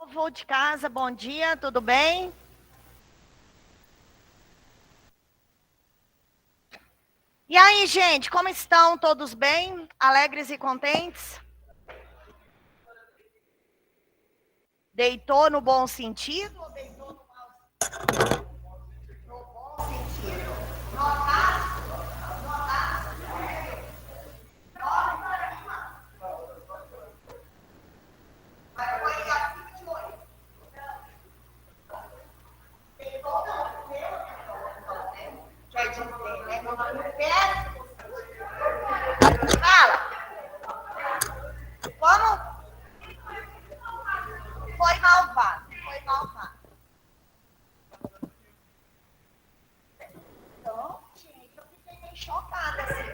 Povo de casa, bom dia, tudo bem? E aí, gente, como estão? Todos bem? Alegres e contentes? Deitou no bom sentido ou deitou no mau? No bom sentido. Notaço? Mas foi acima de 8. Deitou não, quer dizer, né? No pé. Fala, como foi malvado? Foi malvado. Então, gente, eu fiquei meio chocada, assim.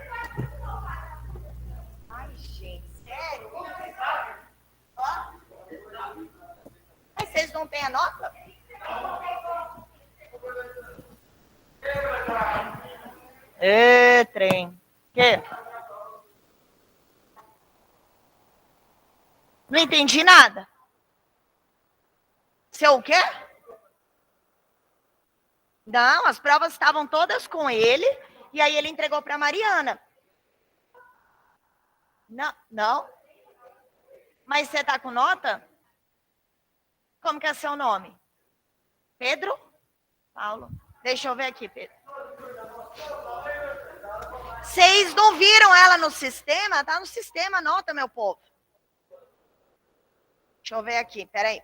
Ai, gente, sério? Ó, mas vocês não têm a nota? Ê, trem. Quê? Não entendi nada. Seu o quê? Não, as provas estavam todas com ele e aí ele entregou para Mariana. Não, não. Mas você tá com nota? Como que é seu nome? Pedro? Paulo. Deixa eu ver aqui, Pedro. Vocês não viram ela no sistema? Tá no sistema a nota, meu povo. Deixa eu ver aqui, peraí.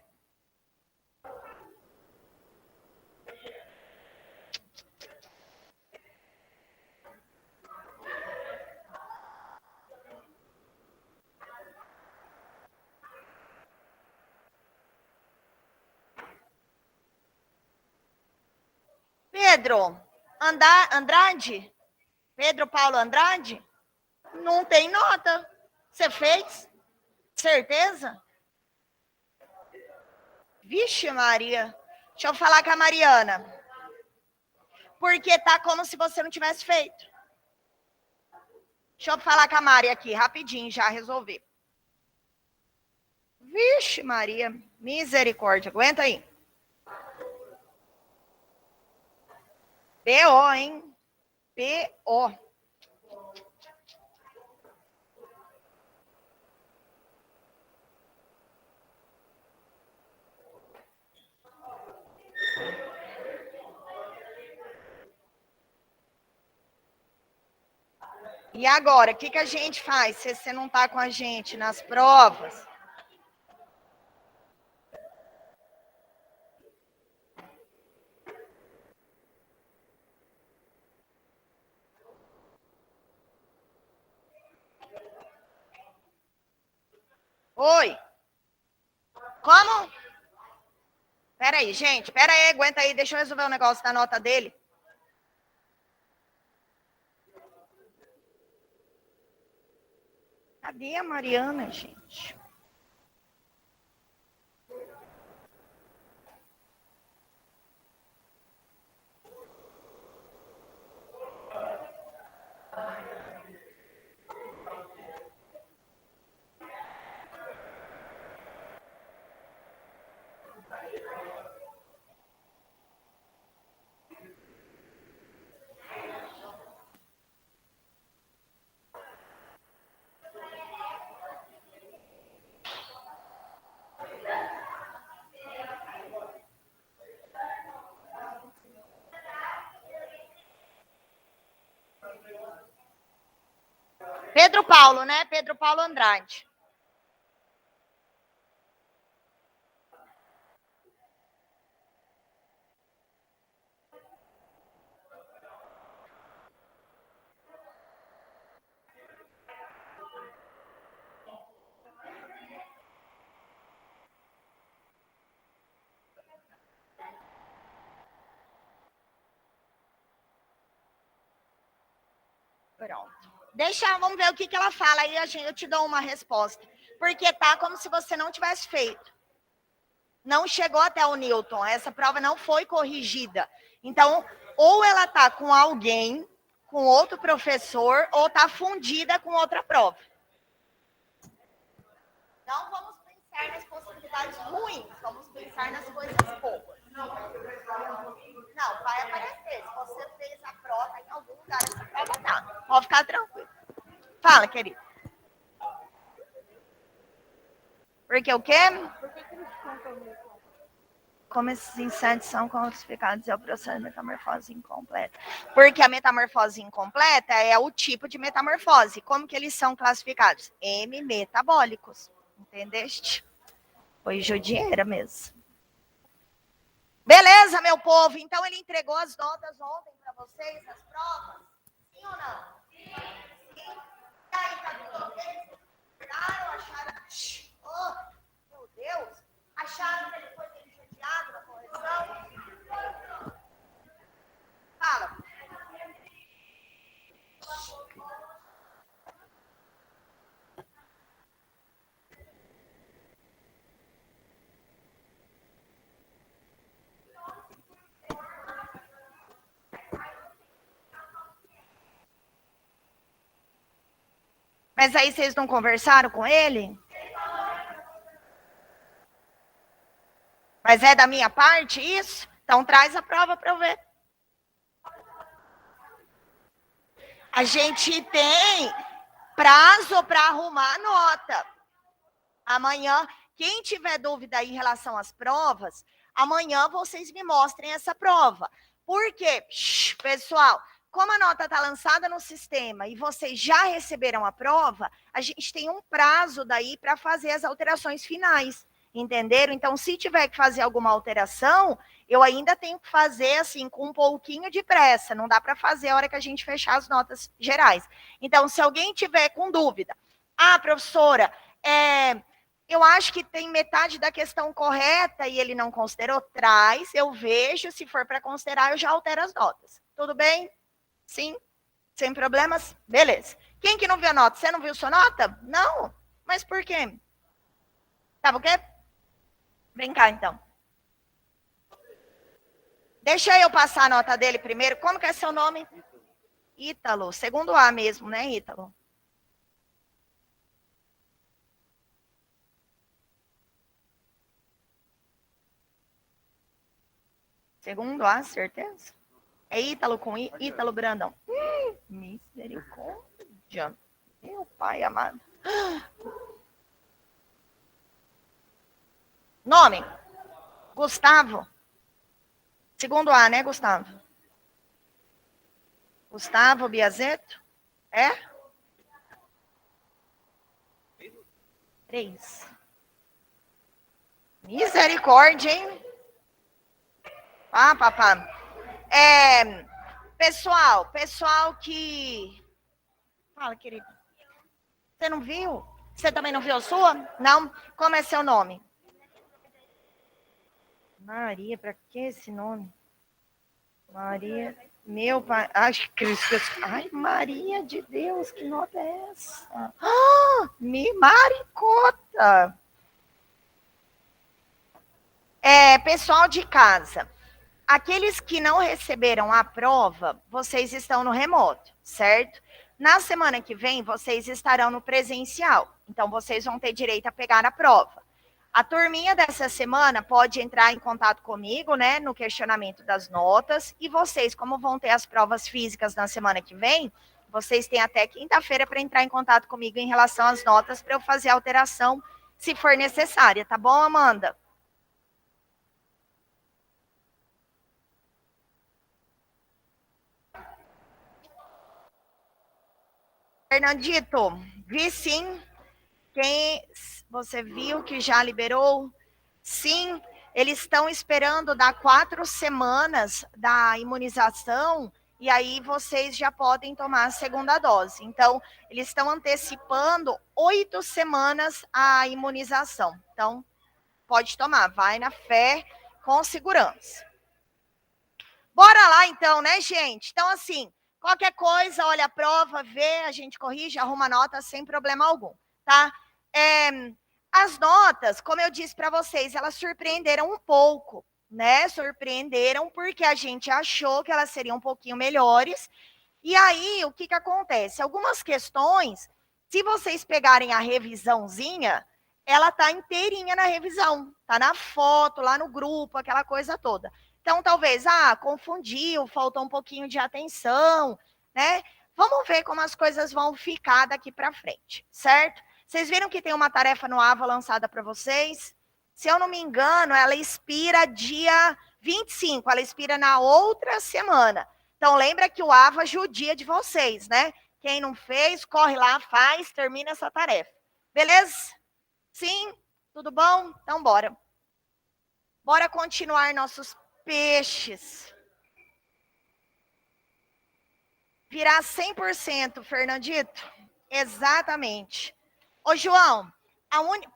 Pedro Andrade? Pedro Paulo Andrade? Não tem nota. Você fez? Certeza? Vixe, Maria. Deixa eu falar com a Mariana. Porque tá como se você não tivesse feito. Deixa eu falar com a Mari aqui, rapidinho, já resolver. Vixe, Maria. Misericórdia. Aguenta aí. P.O., hein? P.O. E agora, o que a gente faz se você não está com a gente nas provas? Oi? Como? Pera aí, gente. Pera aí, aguenta aí. Deixa eu resolver o negócio da nota dele. Cadê a Mariana, gente? Pedro Paulo, né? Pedro Paulo Andrade. Pronto. Vamos ver o que ela fala aí, eu te dou uma resposta. Porque tá como se você não tivesse feito. Não chegou até o Newton, essa prova não foi corrigida. Então, ou ela tá com alguém, com outro professor, ou tá fundida com outra prova. Não vamos pensar pensar nas possibilidades ruins, vamos pensar nas coisas boas. Não, vai aparecer. Se você fez a prova em algum lugar, essa prova tá. Pode ficar tranquilo. Fala, querido. Porque o quê? Como esses insetos são classificados é o processo de metamorfose incompleta. Porque a metamorfose incompleta é o tipo de metamorfose. Como que eles são classificados? M-metabólicos. Entendeste? Foi judieira mesmo. Beleza, meu povo? Então ele entregou as notas ontem para vocês, as provas? Sim ou não? Sim. E aí, tá tudo ok? Acharam? Oh, meu Deus! Acharam que ele foi judiado na correção? Fala. Mas aí vocês não conversaram com ele? Mas é da minha parte isso? Então traz a prova para eu ver. A gente tem prazo para arrumar a nota. Amanhã, quem tiver dúvida aí em relação às provas, amanhã vocês me mostrem essa prova. Por quê? Pessoal, como a nota está lançada no sistema e vocês já receberam a prova, a gente tem um prazo daí para fazer as alterações finais. Entenderam? Então, se tiver que fazer alguma alteração, eu ainda tenho que fazer assim com um pouquinho de pressa. Não dá para fazer a hora que a gente fechar as notas gerais. Então, se alguém tiver com dúvida, professora, eu acho que tem metade da questão correta e ele não considerou, traz, eu vejo, se for para considerar, eu já altero as notas. Tudo bem? Sim? Sem problemas? Beleza. Quem que não viu a nota? Você não viu sua nota? Não. Mas por quê? Tava o quê? Vem cá, então. Deixa eu passar a nota dele primeiro. Como que é seu nome? Ítalo. Segundo A mesmo, né, Ítalo? Segundo A, certeza? É Ítalo com Ítalo Brandão. Misericórdia. Meu pai amado. Nome? Gustavo. Segundo A, né, Gustavo? Gustavo Biazeto? É? 3. Misericórdia, hein? Papá. Pessoal que... Fala, querido. Você não viu? Você também não viu a sua? Não? Como é seu nome? Maria, para que esse nome? Maria, meu pai. Ai, Maria de Deus, que nota é essa? Maricota! Pessoal de casa, aqueles que não receberam a prova, vocês estão no remoto, certo? Na semana que vem, vocês estarão no presencial. Então, vocês vão ter direito a pegar a prova. A turminha dessa semana pode entrar em contato comigo, né, no questionamento das notas. E vocês, como vão ter as provas físicas na semana que vem, vocês têm até quinta-feira para entrar em contato comigo em relação às notas para eu fazer a alteração, se for necessária. Tá bom, Amanda? Fernandito, vi sim. Quem você viu que já liberou? Sim, eles estão esperando dar 4 semanas da imunização e aí vocês já podem tomar a segunda dose. Então, eles estão antecipando 8 semanas a imunização. Então, pode tomar, vai na fé, com segurança. Bora lá então, né, gente? Então, assim, qualquer coisa, olha a prova, vê, a gente corrige, arruma nota sem problema algum, tá? As notas, como eu disse para vocês, elas surpreenderam um pouco, né? Surpreenderam porque a gente achou que elas seriam um pouquinho melhores. E aí, o que acontece? Algumas questões, se vocês pegarem a revisãozinha, ela tá inteirinha na revisão, tá na foto, lá no grupo, aquela coisa toda. Então, talvez, confundiu, faltou um pouquinho de atenção, né? Vamos ver como as coisas vão ficar daqui para frente, certo? Vocês viram que tem uma tarefa no AVA lançada para vocês? Se eu não me engano, ela expira dia 25, ela expira na outra semana. Então, lembra que o AVA judia de vocês, né? Quem não fez, corre lá, faz, termina essa tarefa. Beleza? Sim? Tudo bom? Então, bora. Bora continuar nossos peixes. Virar 100%, Fernandito? Exatamente. Ô, João,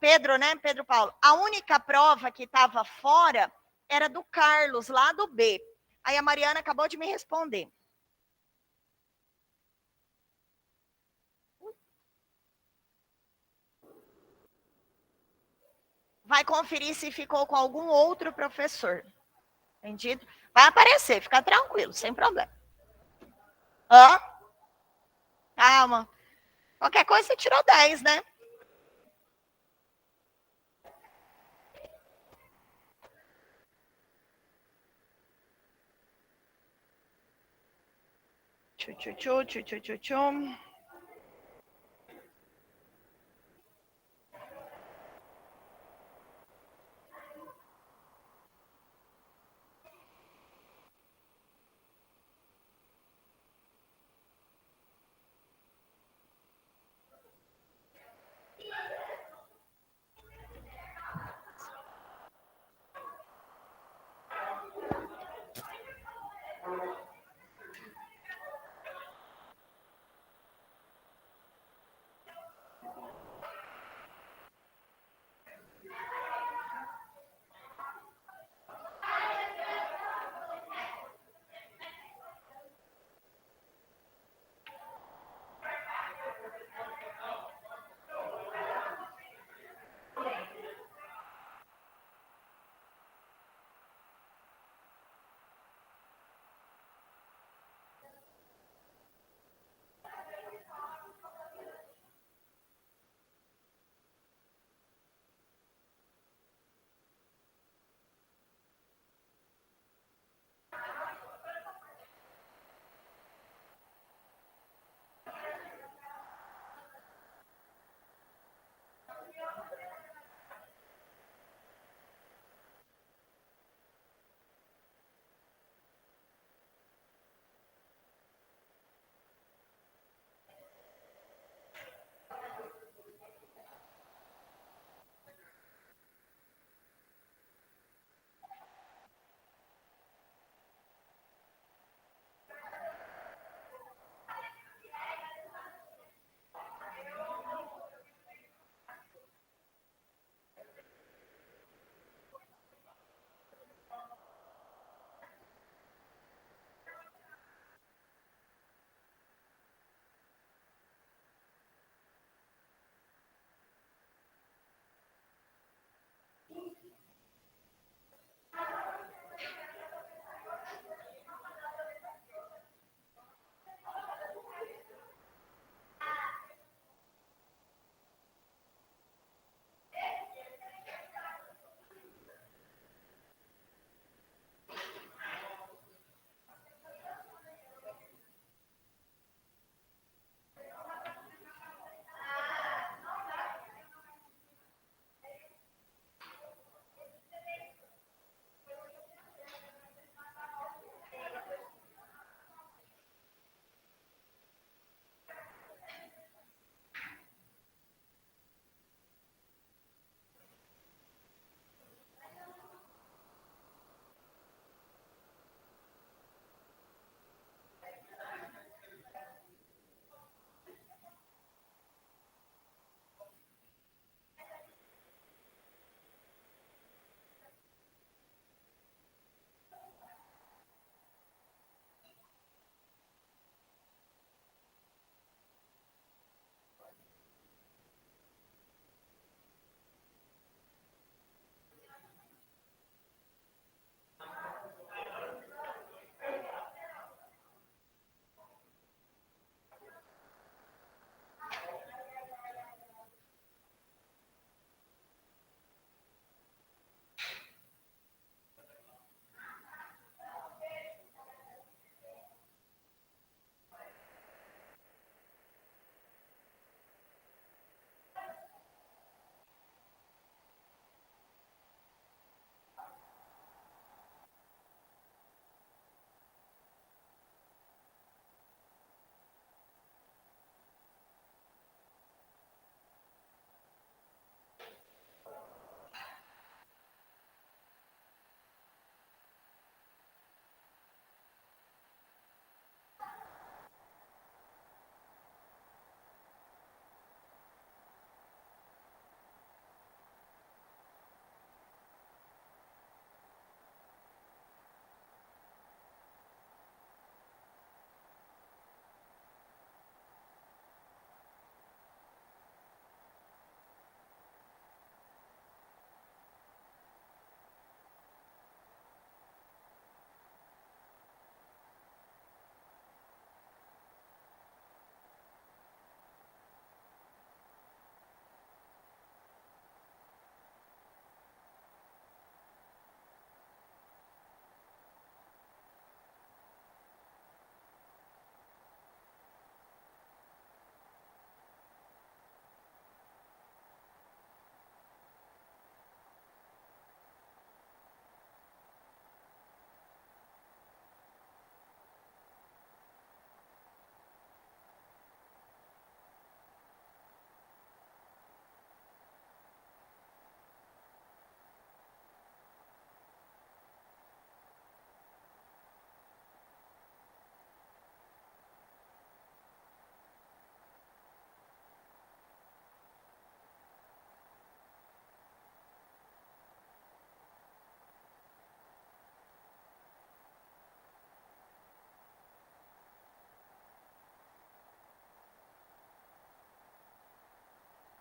Pedro, né? Pedro Paulo. A única prova que estava fora era do Carlos, lá do B. Aí a Mariana acabou de me responder. Vai conferir se ficou com algum outro professor. Entendido? Vai aparecer, fica tranquilo, sem problema. Hã? Calma. Qualquer coisa você tirou 10, né? Tchu, tchu, tchu, tchu, tchu, tchu, tchu.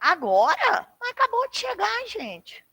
Agora? Mas acabou de chegar, gente.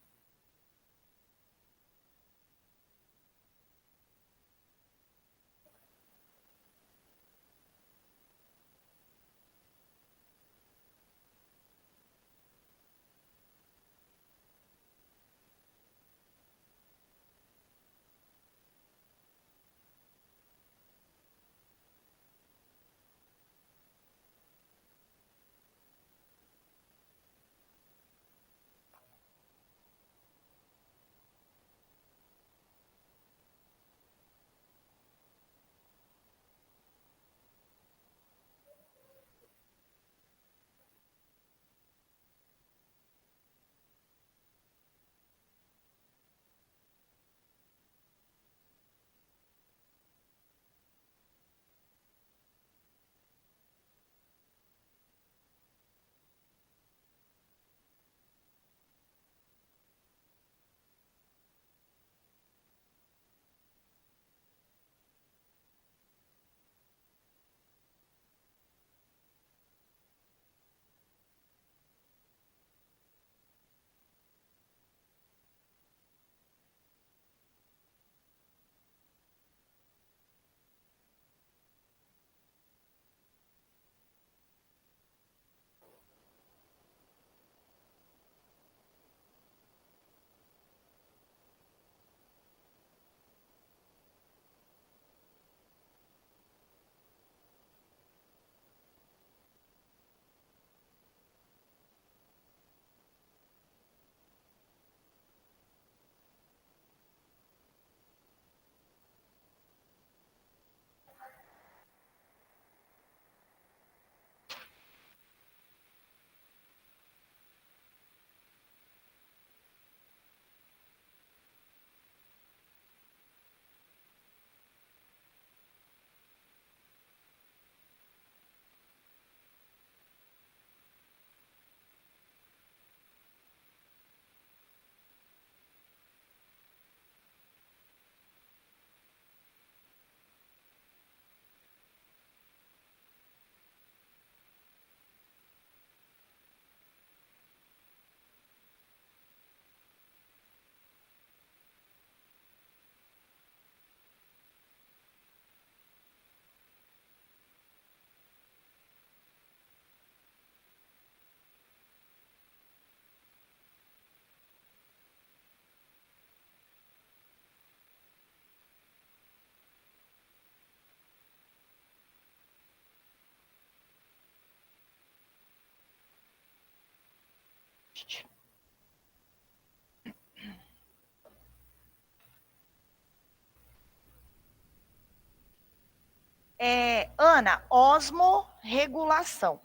Ana, osmorregulação.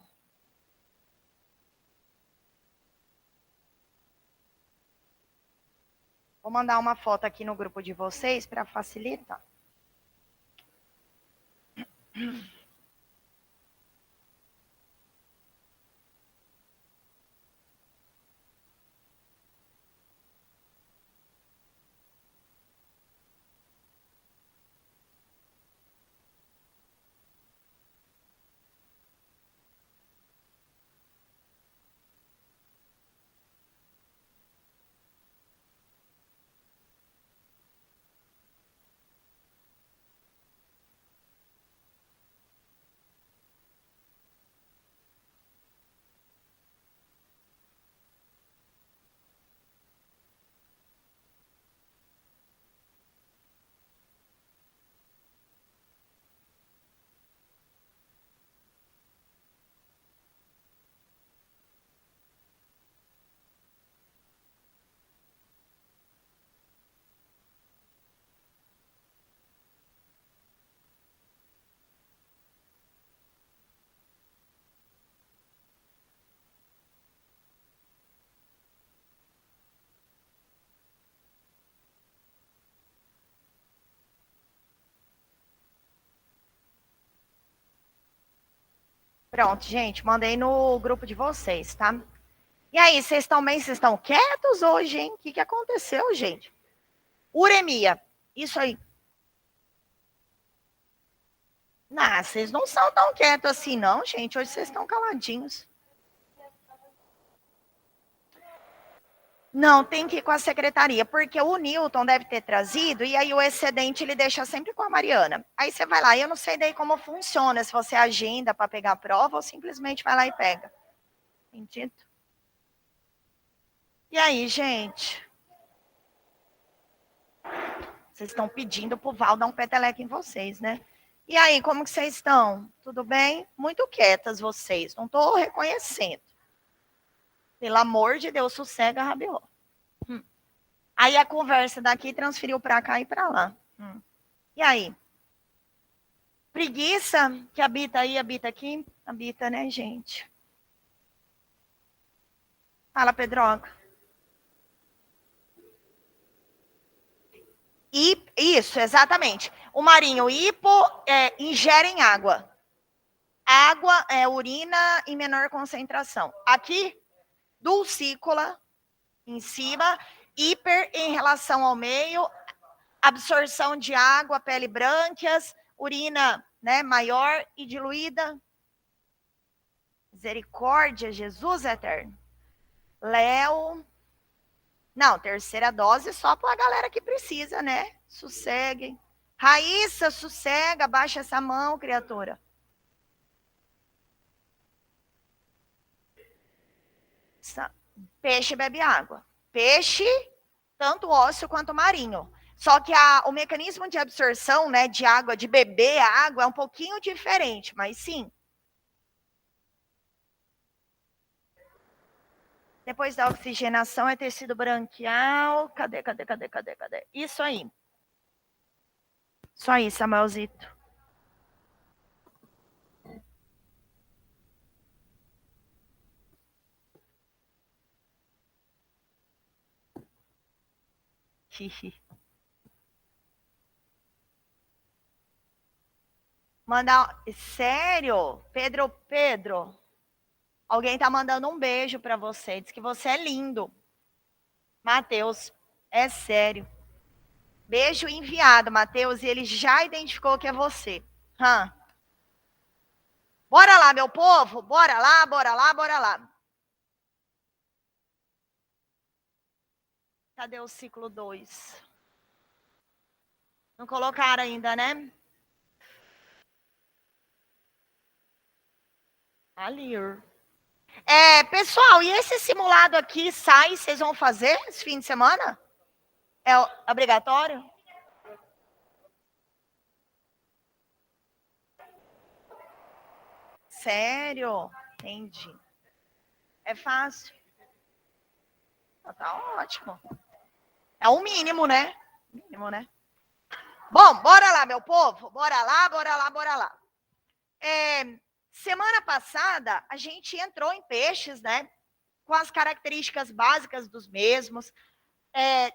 Vou mandar uma foto aqui no grupo de vocês para facilitar. Pronto, gente, mandei no grupo de vocês, tá? E aí, vocês estão bem? Vocês estão quietos hoje, hein? O que aconteceu, gente? Uremia, isso aí. Não, vocês não são tão quietos assim, não, gente. Hoje vocês estão caladinhos. Não, tem que ir com a secretaria, porque o Newton deve ter trazido, e aí o excedente ele deixa sempre com a Mariana. Aí você vai lá, e eu não sei daí como funciona, se você agenda para pegar a prova ou simplesmente vai lá e pega. Entendido? E aí, gente? Vocês estão pedindo pro Val dar um peteleco em vocês, né? E aí, como que vocês estão? Tudo bem? Muito quietas vocês, não estou reconhecendo. Pelo amor de Deus, sossega, rabiou. Aí a conversa daqui transferiu para cá e para lá. E aí? Preguiça que habita aí, habita aqui? Habita, né, gente? Fala, Pedroca. Isso, exatamente. O marinho hipo ingerem água. Água é urina em menor concentração. Aqui, dulcícola em cima, hiper em relação ao meio, absorção de água, pele brânquias, urina, né, maior e diluída. Misericórdia, Jesus eterno. Léo. Não, terceira dose só para a galera que precisa, né? Sosseguem. Raíssa, sossega, baixa essa mão, criatura. Peixe bebe água. Peixe, tanto ósseo quanto marinho. Só que o mecanismo de absorção, né, de água, de beber a água, é um pouquinho diferente, mas sim. Depois da oxigenação é tecido branquial. Cadê? Isso aí. Isso aí, Samuelzito. Mandar. Sério? Pedro. Alguém tá mandando um beijo para você. Diz que você é lindo. Matheus, é sério. Beijo enviado, Matheus, e ele já identificou que é você. Bora lá, meu povo. Bora lá. Cadê o ciclo 2? Não colocaram ainda, né? Ali. Pessoal, e esse simulado aqui sai, vocês vão fazer esse fim de semana? É obrigatório? Sério? Entendi. É fácil. Tá ótimo. É o mínimo, né? Mínimo, né? Bom, bora lá, meu povo. Bora lá. Semana passada, a gente entrou em peixes, né? Com as características básicas dos mesmos.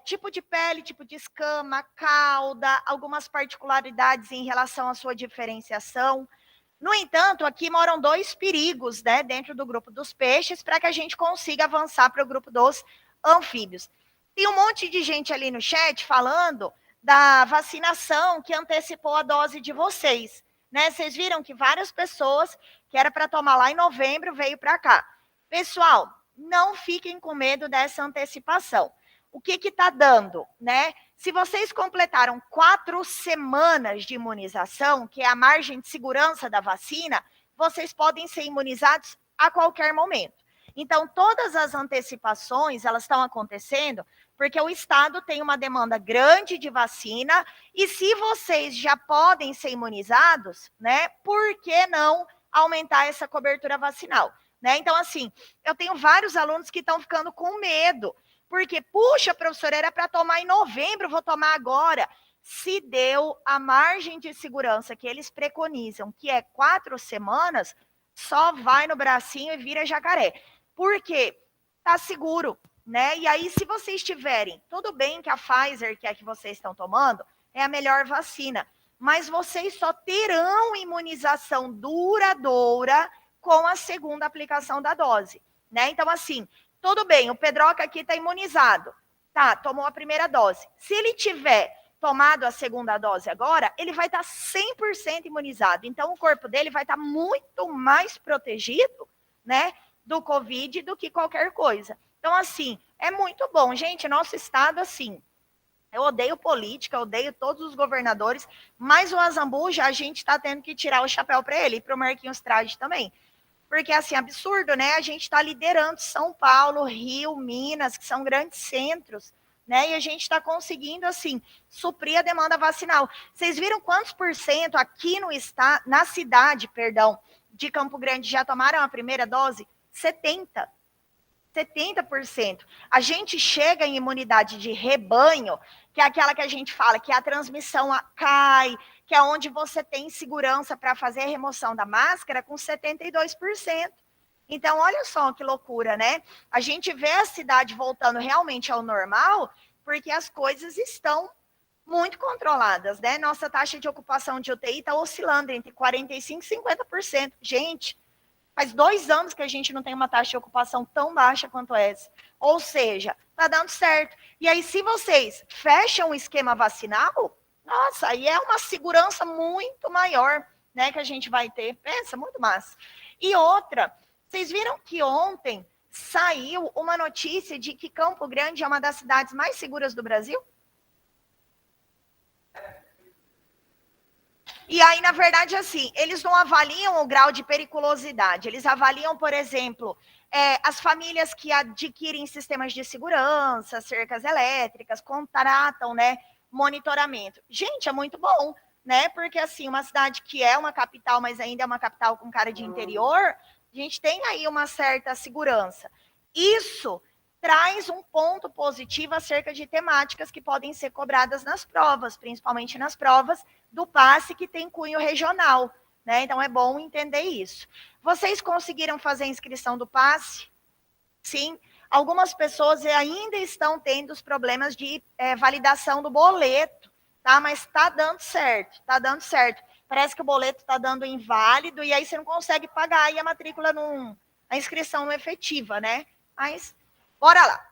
Tipo de pele, tipo de escama, cauda, algumas particularidades em relação à sua diferenciação. No entanto, aqui moram dois perigos, né, dentro do grupo dos peixes, para que a gente consiga avançar para o grupo dos anfíbios. Tem um monte de gente ali no chat falando da vacinação que antecipou a dose de vocês. Né? Vocês viram que várias pessoas que era para tomar lá em novembro veio para cá. Pessoal, não fiquem com medo dessa antecipação. O que está dando, né? Se vocês completaram 4 semanas de imunização, que é a margem de segurança da vacina, vocês podem ser imunizados a qualquer momento. Então, todas as antecipações, elas estão acontecendo porque o Estado tem uma demanda grande de vacina e se vocês já podem ser imunizados, né, por que não aumentar essa cobertura vacinal? Né? Então, assim, eu tenho vários alunos que estão ficando com medo, porque, puxa, professora, era para tomar em novembro, vou tomar agora. Se deu a margem de segurança que eles preconizam, que é 4 semanas, só vai no bracinho e vira jacaré. Por quê? Tá seguro, né? E aí, se vocês tiverem, tudo bem que a Pfizer, que é a que vocês estão tomando, é a melhor vacina, mas vocês só terão imunização duradoura com a segunda aplicação da dose, né? Então, assim, tudo bem, o Pedroca aqui está imunizado. Tá, tomou a primeira dose. Se ele tiver tomado a segunda dose agora, ele vai estar 100% imunizado. Então, o corpo dele vai estar muito mais protegido, né, do Covid do que qualquer coisa. Então, assim, é muito bom. Gente, nosso estado, assim, eu odeio política, eu odeio todos os governadores, mas o Azambuja, a gente está tendo que tirar o chapéu para ele e para o Marquinhos Trade também. Porque, assim, absurdo, né? A gente está liderando São Paulo, Rio, Minas, que são grandes centros, né? E a gente está conseguindo, assim, suprir a demanda vacinal. Vocês viram quantos por cento aqui no estado, na cidade, perdão, de Campo Grande já tomaram a primeira dose? 70%. 70%. A gente chega em imunidade de rebanho, que é aquela que a gente fala que a transmissão cai, que é onde você tem segurança para fazer a remoção da máscara, com 72%. Então, olha só que loucura, né? A gente vê a cidade voltando realmente ao normal, porque as coisas estão muito controladas, né? Nossa taxa de ocupação de UTI está oscilando entre 45% e 50%. Gente, faz 2 anos que a gente não tem uma taxa de ocupação tão baixa quanto essa. Ou seja, tá dando certo. E aí, se vocês fecham o esquema vacinal, nossa, aí é uma segurança muito maior, né, que a gente vai ter. Pensa, muito massa. E outra, vocês viram que ontem saiu uma notícia de que Campo Grande é uma das cidades mais seguras do Brasil? E aí, na verdade, assim, eles não avaliam o grau de periculosidade. Eles avaliam, por exemplo, as famílias que adquirem sistemas de segurança, cercas elétricas, contratam, né, monitoramento. Gente, é muito bom, né? Porque, assim, uma cidade que é uma capital, mas ainda é uma capital com cara de interior, a gente tem aí uma certa segurança. Isso traz um ponto positivo acerca de temáticas que podem ser cobradas nas provas, principalmente nas provas do passe que tem cunho regional, né? Então é bom entender isso. Vocês conseguiram fazer a inscrição do passe? Sim. Algumas pessoas ainda estão tendo os problemas de validação do boleto, tá? Mas está dando certo, está dando certo. Parece que o boleto está dando inválido e aí você não consegue pagar e a matrícula a inscrição não é efetiva, né? Mas bora lá.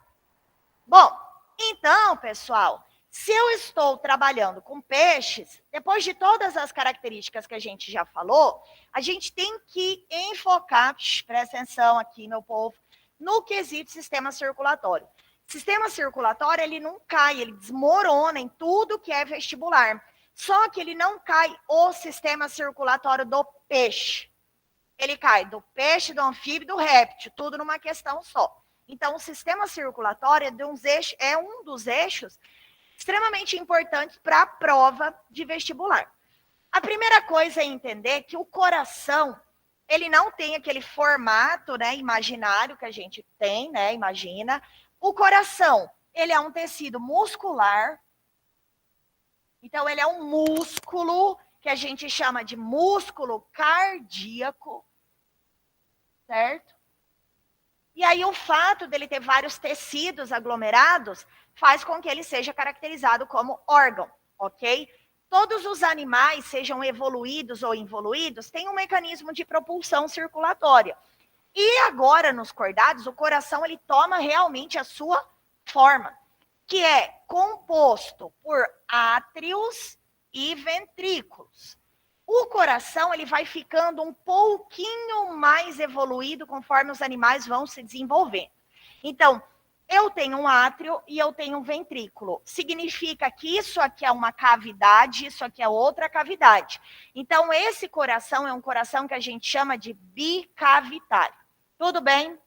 Bom, então, pessoal, se eu estou trabalhando com peixes, depois de todas as características que a gente já falou, a gente tem que enfocar, presta atenção aqui, meu povo, no quesito sistema circulatório. Sistema circulatório, ele não cai, ele desmorona em tudo que é vestibular. Só que ele não cai o sistema circulatório do peixe. Ele cai do peixe, do anfíbio e do réptil, tudo numa questão só. Então, o sistema circulatório é um dos eixos extremamente importantes para a prova de vestibular. A primeira coisa é entender que o coração, ele não tem aquele formato, né, imaginário que a gente tem, né, imagina. O coração, ele é um tecido muscular. Então, ele é um músculo que a gente chama de músculo cardíaco, certo? E aí o fato dele ter vários tecidos aglomerados faz com que ele seja caracterizado como órgão, ok? Todos os animais, sejam evoluídos ou involuídos, têm um mecanismo de propulsão circulatória. E agora, nos cordados, o coração ele toma realmente a sua forma, que é composto por átrios e ventrículos. O coração ele vai ficando um pouquinho mais evoluído conforme os animais vão se desenvolvendo. Então, eu tenho um átrio e eu tenho um ventrículo. Significa que isso aqui é uma cavidade, isso aqui é outra cavidade. Então, esse coração é um coração que a gente chama de bicavitário. Tudo bem?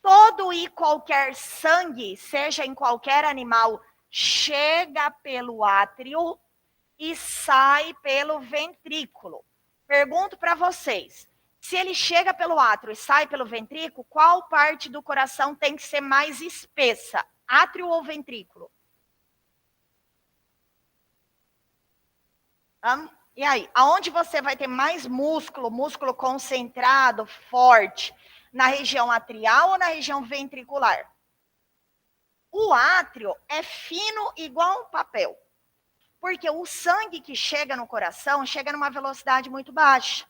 Todo e qualquer sangue, seja em qualquer animal, chega pelo átrio e sai pelo ventrículo. Pergunto para vocês, se ele chega pelo átrio e sai pelo ventrículo, qual parte do coração tem que ser mais espessa? Átrio ou ventrículo? E aí, aonde você vai ter mais músculo, músculo concentrado, forte? Na região atrial ou na região ventricular? O átrio é fino igual um papel. Porque o sangue que chega no coração chega numa velocidade muito baixa.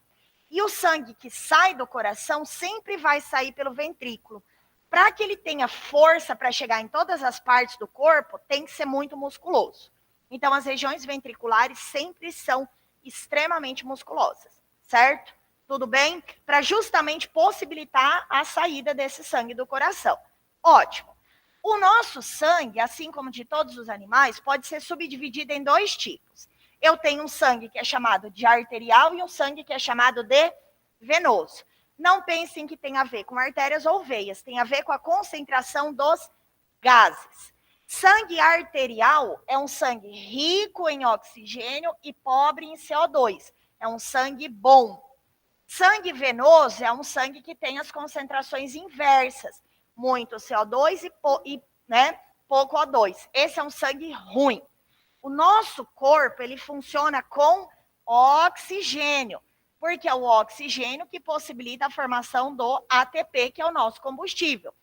E o sangue que sai do coração sempre vai sair pelo ventrículo. Para que ele tenha força para chegar em todas as partes do corpo, tem que ser muito musculoso. Então, as regiões ventriculares sempre são extremamente musculosas, certo? Tudo bem? Para justamente possibilitar a saída desse sangue do coração. Ótimo. O nosso sangue, assim como de todos os animais, pode ser subdividido em 2 tipos. Eu tenho um sangue que é chamado de arterial e um sangue que é chamado de venoso. Não pensem que tem a ver com artérias ou veias, tem a ver com a concentração dos gases. Sangue arterial é um sangue rico em oxigênio e pobre em CO2. É um sangue bom. Sangue venoso é um sangue que tem as concentrações inversas. Muito CO2 e pouco O2. Esse é um sangue ruim. O nosso corpo, ele funciona com oxigênio, porque é o oxigênio que possibilita a formação do ATP, que é o nosso combustível.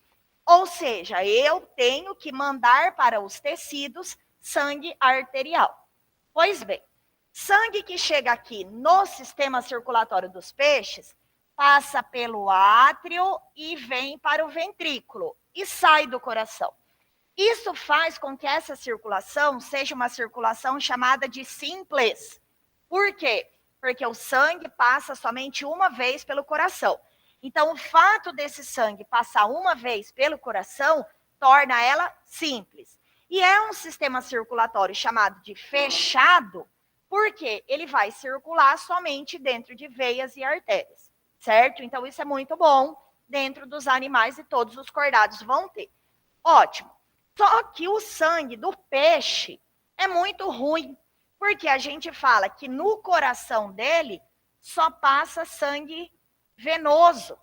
Ou seja, eu tenho que mandar para os tecidos sangue arterial. Pois bem, sangue que chega aqui no sistema circulatório dos peixes, passa pelo átrio e vem para o ventrículo e sai do coração. Isso faz com que essa circulação seja uma circulação chamada de simples. Por quê? Porque o sangue passa somente uma vez pelo coração. Então, o fato desse sangue passar uma vez pelo coração torna ela simples. E é um sistema circulatório chamado de fechado, porque ele vai circular somente dentro de veias e artérias, certo? Então, isso é muito bom dentro dos animais e todos os cordados vão ter. Ótimo. Só que o sangue do peixe é muito ruim, porque a gente fala que no coração dele só passa sangue venoso,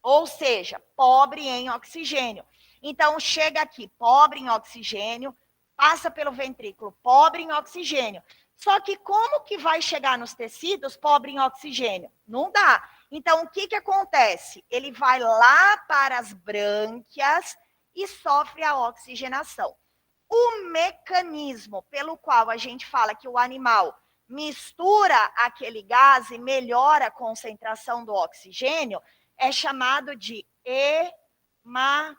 ou seja, pobre em oxigênio. Então, chega aqui, pobre em oxigênio, passa pelo ventrículo, pobre em oxigênio. Só que como que vai chegar nos tecidos pobre em oxigênio? Não dá. Então, o que que acontece? Ele vai lá para as brânquias e sofre a oxigenação. O mecanismo pelo qual a gente fala que o animal mistura aquele gás e melhora a concentração do oxigênio é chamado de hematose.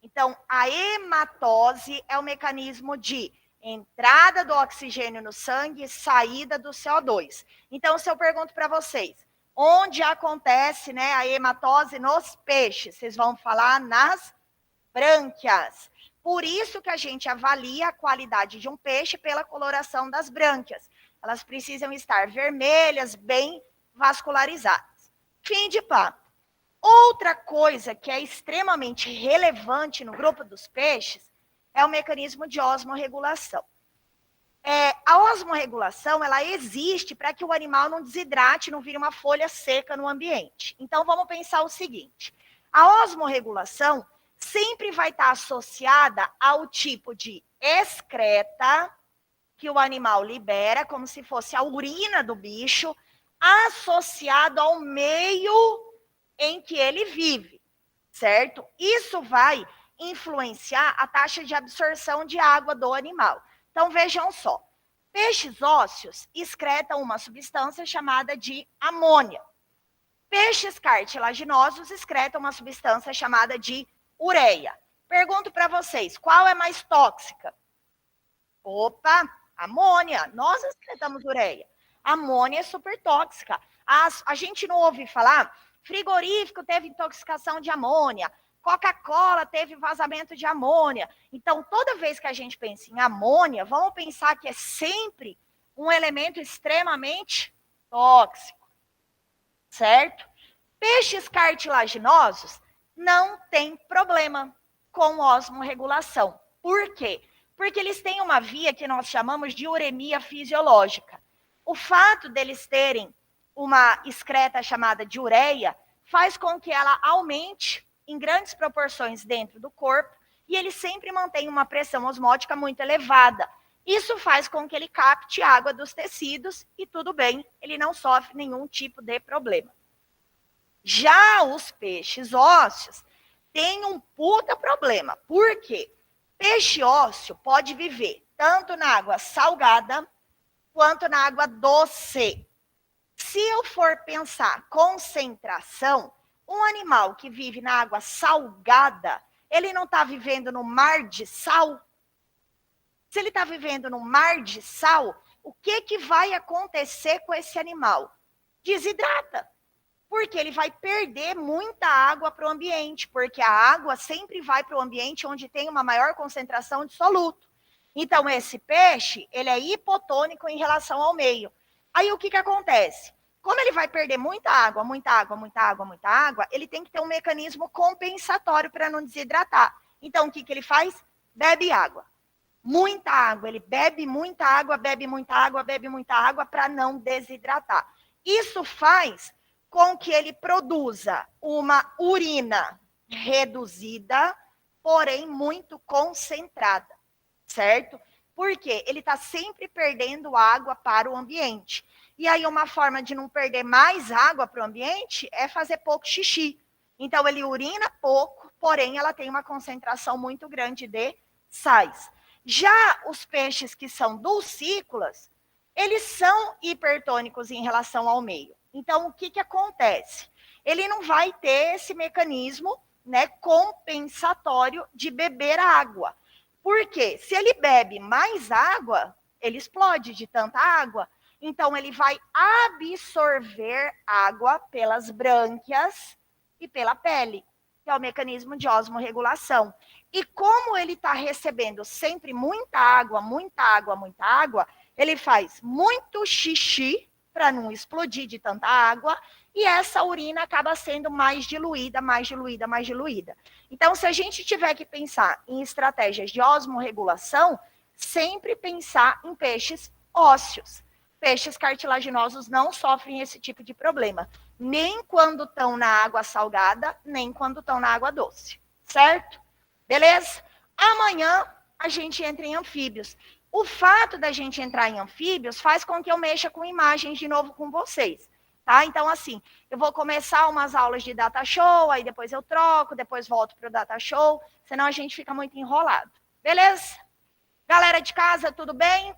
Então, a hematose é o mecanismo de entrada do oxigênio no sangue e saída do CO2. Então, se eu pergunto para vocês, onde acontece, a hematose nos peixes? Vocês vão falar nas brânquias. Por isso que a gente avalia a qualidade de um peixe pela coloração das brânquias. Elas precisam estar vermelhas, bem vascularizadas. Fim de papo. Outra coisa que é extremamente relevante no grupo dos peixes é o mecanismo de osmorregulação. A osmorregulação, ela existe para que o animal não desidrate, não vire uma folha seca no ambiente. Então, vamos pensar o seguinte. A osmorregulação sempre vai estar associada ao tipo de excreta que o animal libera, como se fosse a urina do bicho, associado ao meio em que ele vive, certo? Isso vai influenciar a taxa de absorção de água do animal. Então, vejam só, peixes ósseos excretam uma substância chamada de amônia. Peixes cartilaginosos excretam uma substância chamada de ureia. Pergunto para vocês, qual é mais tóxica? Opa, amônia. Nós excretamos ureia. Amônia é super tóxica. A gente não ouve falar, frigorífico teve intoxicação de amônia, Coca-Cola teve vazamento de amônia. Então, toda vez que a gente pensa em amônia, vamos pensar que é sempre um elemento extremamente tóxico, certo? Peixes cartilaginosos não têm problema com osmorregulação. Por quê? Porque eles têm uma via que nós chamamos de uremia fisiológica. O fato deles terem uma excreta chamada de ureia faz com que ela aumente em grandes proporções dentro do corpo e ele sempre mantém uma pressão osmótica muito elevada. Isso faz com que ele capte água dos tecidos e tudo bem, ele não sofre nenhum tipo de problema. Já os peixes ósseos têm um puta problema. Por quê? Peixe ósseo pode viver tanto na água salgada quanto na água doce. Se eu for pensar concentração, um animal que vive na água salgada, ele não está vivendo no mar de sal? Se ele está vivendo no mar de sal, o que vai acontecer com esse animal? Desidrata. Por porque ele vai perder muita água para o ambiente, porque a água sempre vai para o ambiente onde tem uma maior concentração de soluto. Então, esse peixe, ele é hipotônico em relação ao meio. Aí, o que acontece? Como ele vai perder muita água, muita água, muita água, muita água, ele tem que ter um mecanismo compensatório para não desidratar. Então, o que ele faz? Bebe água. Muita água. Ele bebe muita água, bebe muita água, bebe muita água para não desidratar. Isso faz com que ele produza uma urina reduzida, porém muito concentrada, certo? Porque ele está sempre perdendo água para o ambiente. E aí, uma forma de não perder mais água para o ambiente é fazer pouco xixi. Então, ele urina pouco, porém, ela tem uma concentração muito grande de sais. Já os peixes que são dulcícolas, eles são hipertônicos em relação ao meio. Então, o que acontece? Ele não vai ter esse mecanismo, né, compensatório de beber água. Por quê? Se ele bebe mais água, ele explode de tanta água. Então, ele vai absorver água pelas brânquias e pela pele, que é o mecanismo de osmorregulação. E como ele está recebendo sempre muita água, muita água, muita água, ele faz muito xixi para não explodir de tanta água, e essa urina acaba sendo mais diluída, mais diluída, mais diluída. Então, se a gente tiver que pensar em estratégias de osmorregulação, sempre pensar em peixes ósseos. Peixes cartilaginosos não sofrem esse tipo de problema, nem quando estão na água salgada, nem quando estão na água doce, certo? Beleza? Amanhã a gente entra em anfíbios. O fato da gente entrar em anfíbios faz com que eu mexa com imagens de novo com vocês. Tá? Então, assim, eu vou começar umas aulas de data show, aí depois eu troco, depois volto para o data show, senão a gente fica muito enrolado. Beleza? Galera de casa, tudo bem?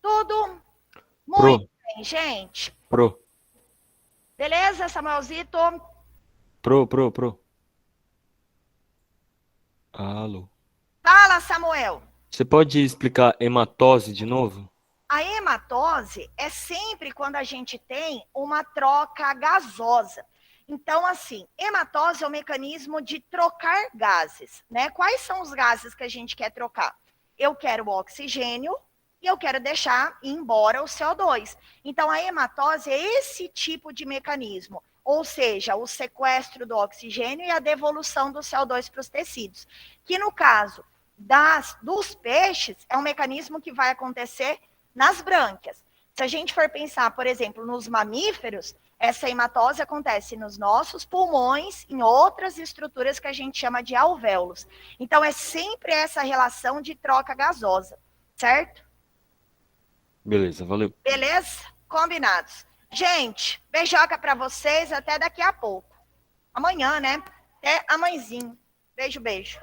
Tudo muito Pro, bem, gente. pro, Beleza, Samuelzito? pro. Alô. Fala, Samuel. Você pode explicar hematose de novo? A hematose é sempre quando a gente tem uma troca gasosa. Então, assim, hematose é o mecanismo de trocar gases, né? Quais são os gases que a gente quer trocar? Eu quero o oxigênio e eu quero deixar ir embora o CO2. Então, a hematose é esse tipo de mecanismo, ou seja, o sequestro do oxigênio e a devolução do CO2 para os tecidos. Que no caso dos peixes, é um mecanismo que vai acontecer nas brânquias. Se a gente for pensar, por exemplo, nos mamíferos, essa hematose acontece nos nossos pulmões, em outras estruturas que a gente chama de alvéolos. Então, é sempre essa relação de troca gasosa, certo? Beleza, valeu. Beleza? Combinados. Gente, beijoca para vocês, até daqui a pouco. Amanhã, né? Até amanhãzinho. Beijo, beijo.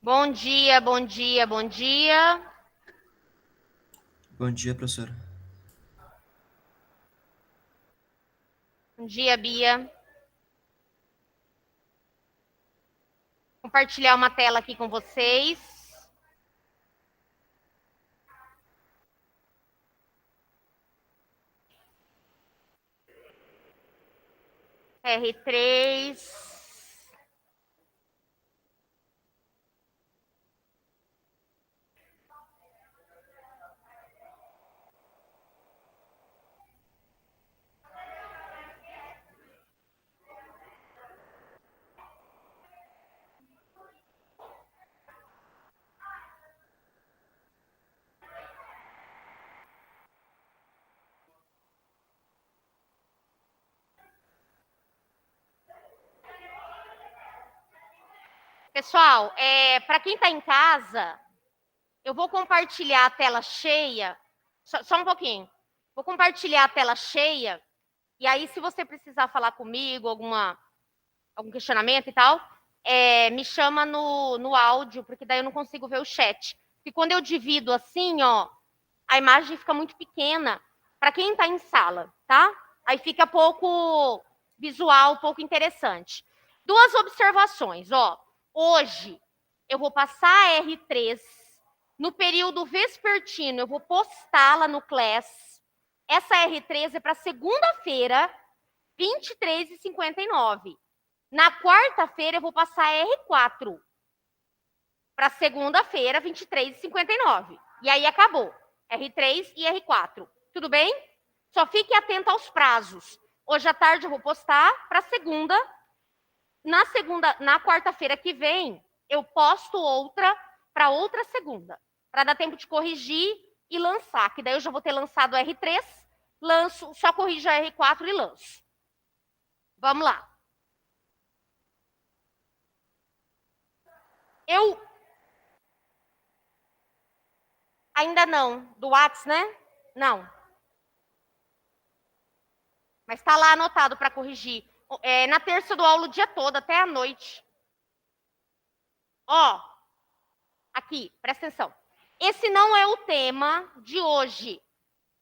Bom dia, bom dia, bom dia. Bom dia, professora. Bom dia, Bia. Compartilhar uma tela aqui com vocês. R3. Pessoal, para quem está em casa, eu vou compartilhar a tela cheia. Só um pouquinho. Vou compartilhar a tela cheia. E aí, se você precisar falar comigo, algum questionamento e tal, me chama no áudio, porque daí eu não consigo ver o chat. Porque quando eu divido assim, ó, a imagem fica muito pequena para quem está em sala, tá? Aí fica pouco visual, pouco interessante. Duas observações, ó. Hoje eu vou passar a R3 no período vespertino, eu vou postá-la no Class. Essa R3 é para segunda-feira, 23h59. Na quarta-feira eu vou passar a R4 para segunda-feira, 23h59. E aí acabou. R3 e R4. Tudo bem? Só fique atento aos prazos. Hoje à tarde eu vou postar para segunda. Na quarta-feira que vem, eu posto outra para outra segunda, para dar tempo de corrigir e lançar, que daí eu já vou ter lançado o R3, lanço, só corrijo a R4 e lanço. Vamos lá. Eu ainda não, do Whats, né? Não. Mas está lá anotado para corrigir. Na terça eu dou aula o dia todo, até a noite. Ó, aqui, presta atenção. Esse não é o tema de hoje,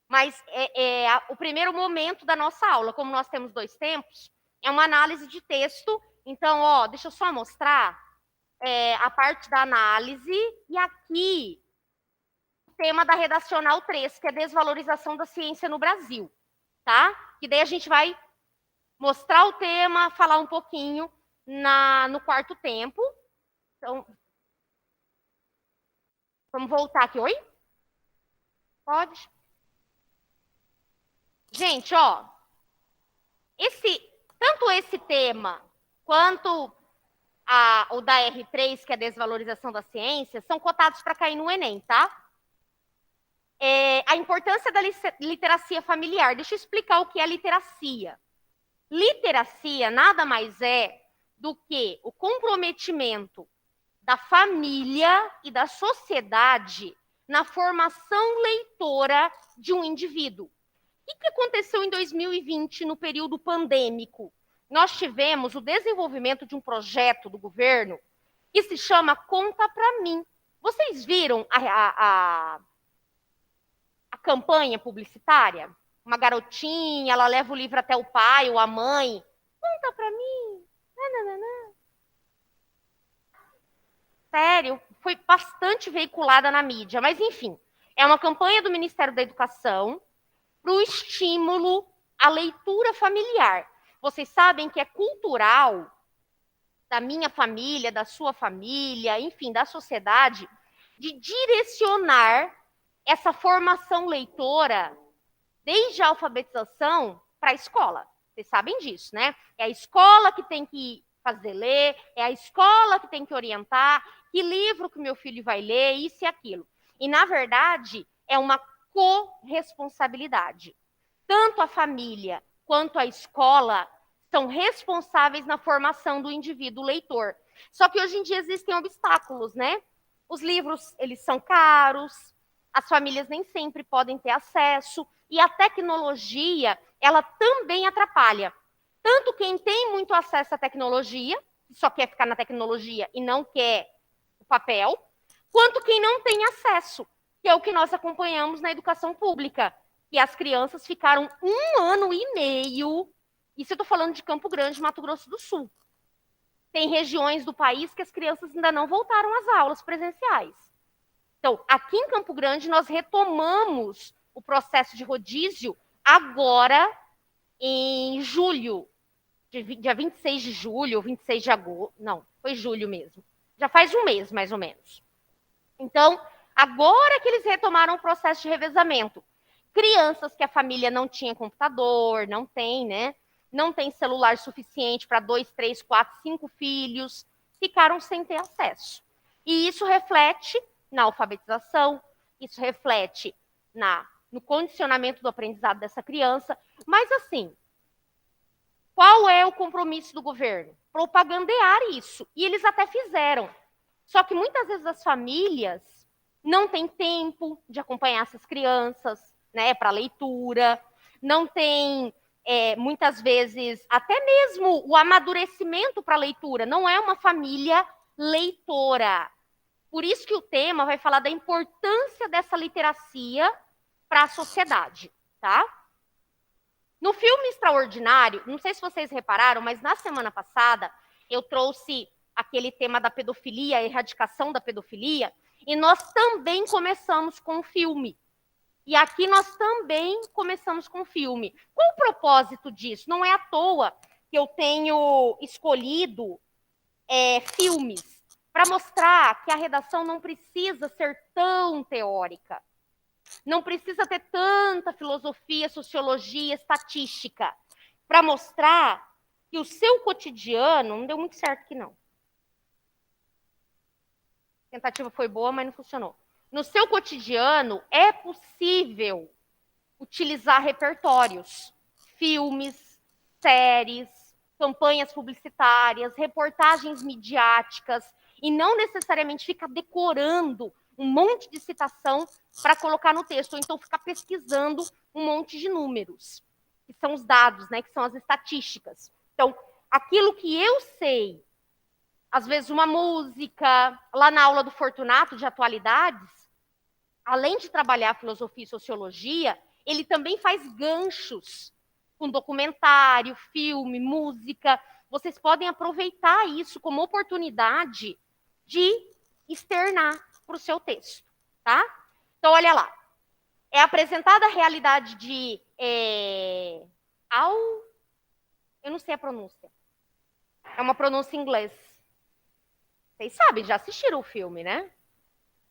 mas o primeiro momento da nossa aula. Como nós temos 2 tempos, é uma análise de texto. Então, ó, deixa eu só mostrar a parte da análise. E aqui, o tema da redacional 3, que é desvalorização da ciência no Brasil, tá? Que daí a gente vai mostrar o tema, falar um pouquinho no quarto tempo. Então, vamos voltar aqui. Oi? Pode? Gente, ó, tanto esse tema quanto o da R3, que é a desvalorização da ciência, são cotados para cair no Enem, tá? A importância da literacia familiar. Deixa eu explicar o que é literacia. Literacia nada mais é do que o comprometimento da família e da sociedade na formação leitora de um indivíduo. O que aconteceu em 2020, no período pandêmico? Nós tivemos o desenvolvimento de um projeto do governo que se chama Conta Pra Mim. Vocês viram a campanha publicitária? Uma garotinha, ela leva o livro até o pai ou a mãe. Conta pra mim. Nananana. Sério, foi bastante veiculada na mídia. Mas, enfim, é uma campanha do Ministério da Educação para o estímulo à leitura familiar. Vocês sabem que é cultural da minha família, da sua família, enfim, da sociedade, de direcionar essa formação leitora desde a alfabetização para a escola. Vocês sabem disso, né? É a escola que tem que fazer ler, é a escola que tem que orientar, que livro que meu filho vai ler, isso e aquilo. E, na verdade, é uma corresponsabilidade. Tanto a família quanto a escola são responsáveis na formação do indivíduo leitor. Só que hoje em dia existem obstáculos, né? Os livros, eles são caros, as famílias nem sempre podem ter acesso, e a tecnologia, ela também atrapalha. Tanto quem tem muito acesso à tecnologia, só quer ficar na tecnologia e não quer papel, quanto quem não tem acesso, que é o que nós acompanhamos na educação pública, que as crianças ficaram 1 ano e meio, isso eu estou falando de Campo Grande, Mato Grosso do Sul. Tem regiões do país que as crianças ainda não voltaram às aulas presenciais. Então, aqui em Campo Grande, nós retomamos o processo de rodízio agora em julho, dia 26 de julho, 26 de agosto, não, foi julho mesmo. Já faz um mês, mais ou menos. Então, agora que eles retomaram o processo de revezamento, crianças que a família não tinha computador, não tem, né? Não tem celular suficiente para 2, 3, 4, 5 filhos, ficaram sem ter acesso. E isso reflete na alfabetização, isso reflete no condicionamento do aprendizado dessa criança. Mas, assim, qual é o compromisso do governo? Propagandear isso. E eles até fizeram. Só que muitas vezes as famílias não têm tempo de acompanhar essas crianças, né, para leitura, não tem, muitas vezes, até mesmo o amadurecimento para a leitura. Não é uma família leitora. Por isso que o tema vai falar da importância dessa literacia para a sociedade, tá? No filme Extraordinário, não sei se vocês repararam, mas na semana passada eu trouxe aquele tema da pedofilia, a erradicação da pedofilia, e nós também começamos com o filme. E aqui nós também começamos com o filme. Qual o propósito disso? Não é à toa que eu tenho escolhido filmes para mostrar que a redação não precisa ser tão teórica. Não precisa ter tanta filosofia, sociologia, estatística, para mostrar que o seu cotidiano não deu muito certo aqui, não. A tentativa foi boa, mas não funcionou. No seu cotidiano, é possível utilizar repertórios, filmes, séries, campanhas publicitárias, reportagens midiáticas, e não necessariamente ficar decorando um monte de citação para colocar no texto, ou então ficar pesquisando um monte de números, que são os dados, né, que são as estatísticas. Então, aquilo que eu sei, às vezes uma música, lá na aula do Fortunato de atualidades, além de trabalhar filosofia e sociologia, ele também faz ganchos com documentário, filme, música. Vocês podem aproveitar isso como oportunidade de externar para o seu texto, tá? Então, olha lá. É apresentada a realidade de... eu não sei a pronúncia. É uma pronúncia em inglês. Vocês sabem, já assistiram o filme, né?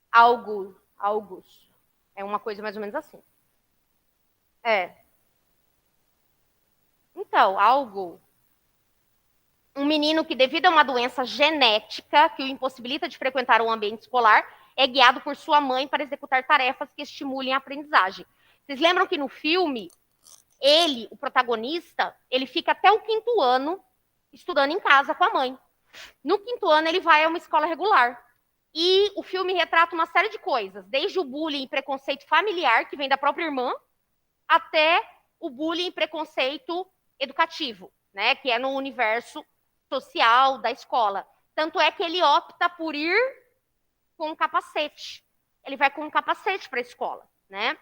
August. É uma coisa mais ou menos assim. Então, um menino que, devido a uma doença genética que o impossibilita de frequentar um ambiente escolar, é guiado por sua mãe para executar tarefas que estimulem a aprendizagem. Vocês lembram que no filme, ele, o protagonista, ele fica até o 5º ano estudando em casa com a mãe. No 5º ano, ele vai a uma escola regular. E o filme retrata uma série de coisas, desde o bullying e preconceito familiar, que vem da própria irmã, até o bullying e preconceito educativo, né, que é no universo social da escola. Tanto é que ele opta por ir com um capacete. Ele vai com um capacete para a escola, né?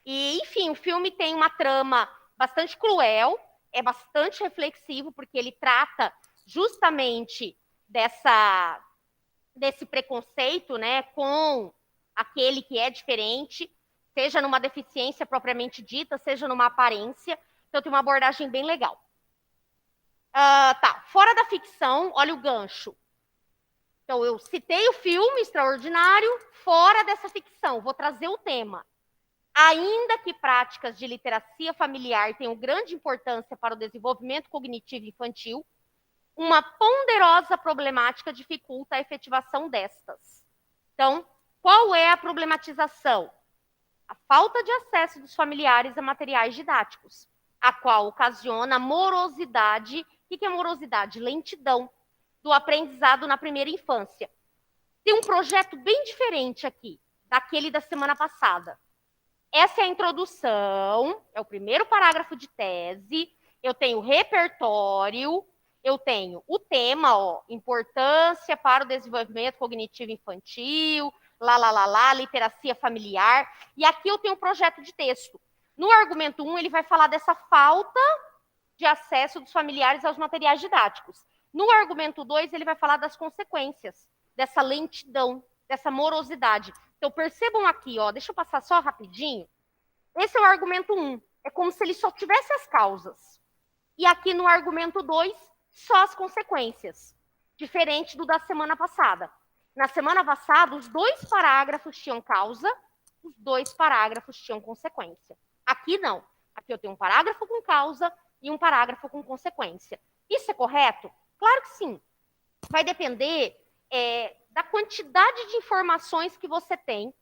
E, enfim, o filme tem uma trama bastante cruel, é bastante reflexivo, porque ele trata justamente desse preconceito, né, com aquele que é diferente, seja numa deficiência propriamente dita, seja numa aparência. Então, tem uma abordagem bem legal. Fora da ficção, olha o gancho. Então, eu citei o filme Extraordinário, fora dessa ficção, vou trazer o tema. Ainda que práticas de literacia familiar tenham grande importância para o desenvolvimento cognitivo infantil, uma ponderosa problemática dificulta a efetivação destas. Então, qual é a problematização? A falta de acesso dos familiares a materiais didáticos, a qual ocasiona morosidade. O que é morosidade? Lentidão do aprendizado na primeira infância. Tem um projeto bem diferente aqui, daquele da semana passada. Essa é a introdução, é o primeiro parágrafo de tese, eu tenho repertório, eu tenho o tema, ó, importância para o desenvolvimento cognitivo infantil, literacia familiar, e aqui eu tenho um projeto de texto. No argumento 1, ele vai falar dessa falta de acesso dos familiares aos materiais didáticos. No argumento 2, ele vai falar das consequências dessa lentidão, dessa morosidade. Então, percebam aqui, ó, deixa eu passar só rapidinho. Esse é o argumento 1. É como se ele só tivesse as causas. E aqui no argumento 2, só as consequências. Diferente do da semana passada. Na semana passada, os 2 parágrafos tinham causa, os 2 parágrafos tinham consequência. Aqui não. Aqui eu tenho um parágrafo com causa e um parágrafo com consequência. Isso é correto? Claro que sim. Vai depender da quantidade de informações que você tem,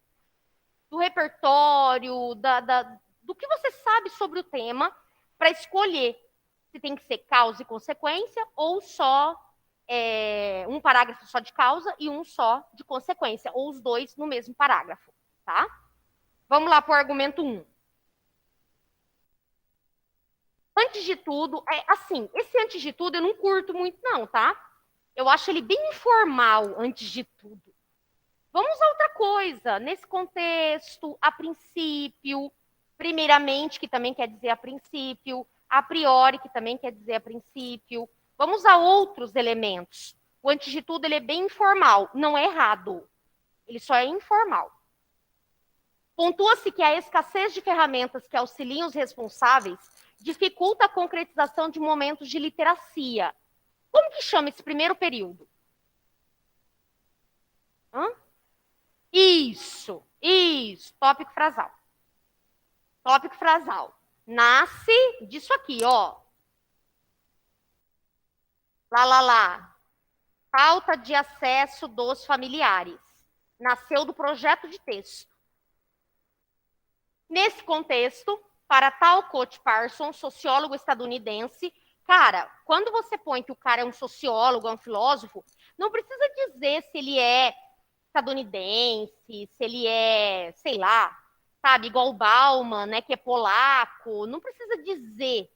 do repertório, do que você sabe sobre o tema, para escolher se tem que ser causa e consequência ou só um parágrafo só de causa e um só de consequência, ou os 2 no mesmo parágrafo, tá? Vamos lá para o argumento 1. Antes de tudo, assim, esse antes de tudo eu não curto muito não, tá? Eu acho ele bem informal, antes de tudo. Vamos a outra coisa. Nesse contexto, a princípio, primeiramente, que também quer dizer a princípio, a priori, que também quer dizer a princípio. Vamos a outros elementos. O antes de tudo, ele é bem informal. Não é errado. Ele só é informal. Pontua-se que a escassez de ferramentas que auxiliam os responsáveis dificulta a concretização de momentos de literacia. Como que chama esse primeiro período? Isso, tópico frasal. Tópico frasal. Nasce disso aqui, ó. Falta de acesso dos familiares. Nasceu do projeto de texto. Nesse contexto, para tal Coach Parsons, sociólogo estadunidense, cara, quando você põe que o cara é um sociólogo, é um filósofo, não precisa dizer se ele é estadunidense, se ele é, sei lá, sabe, igual o Bauman, né, que é polaco, não precisa dizer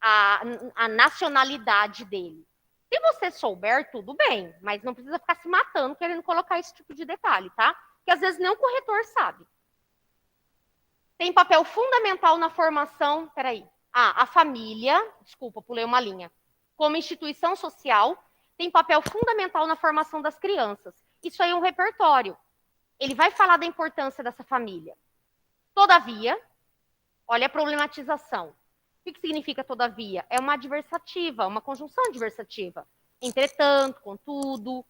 a nacionalidade dele. Se você souber, tudo bem, mas não precisa ficar se matando querendo colocar esse tipo de detalhe, tá? Porque às vezes nem o corretor sabe. Tem papel fundamental na formação, a família, desculpa, pulei uma linha, como instituição social, tem papel fundamental na formação das crianças. Isso aí é um repertório. Ele vai falar da importância dessa família. Todavia, olha a problematização. O que significa todavia? É uma adversativa, uma conjunção adversativa. Entretanto, contudo.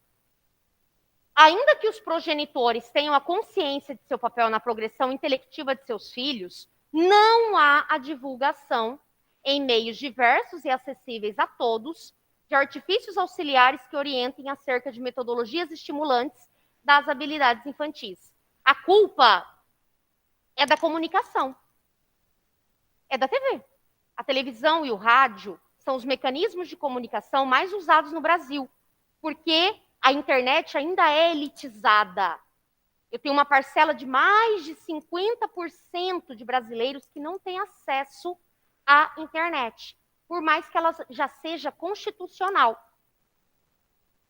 Ainda que os progenitores tenham a consciência de seu papel na progressão intelectiva de seus filhos, não há a divulgação em meios diversos e acessíveis a todos de artifícios auxiliares que orientem acerca de metodologias estimulantes das habilidades infantis. A culpa é da comunicação. É da TV. A televisão e o rádio são os mecanismos de comunicação mais usados no Brasil, porque a internet ainda é elitizada. Eu tenho uma parcela de mais de 50% de brasileiros que não têm acesso à internet, por mais que ela já seja constitucional.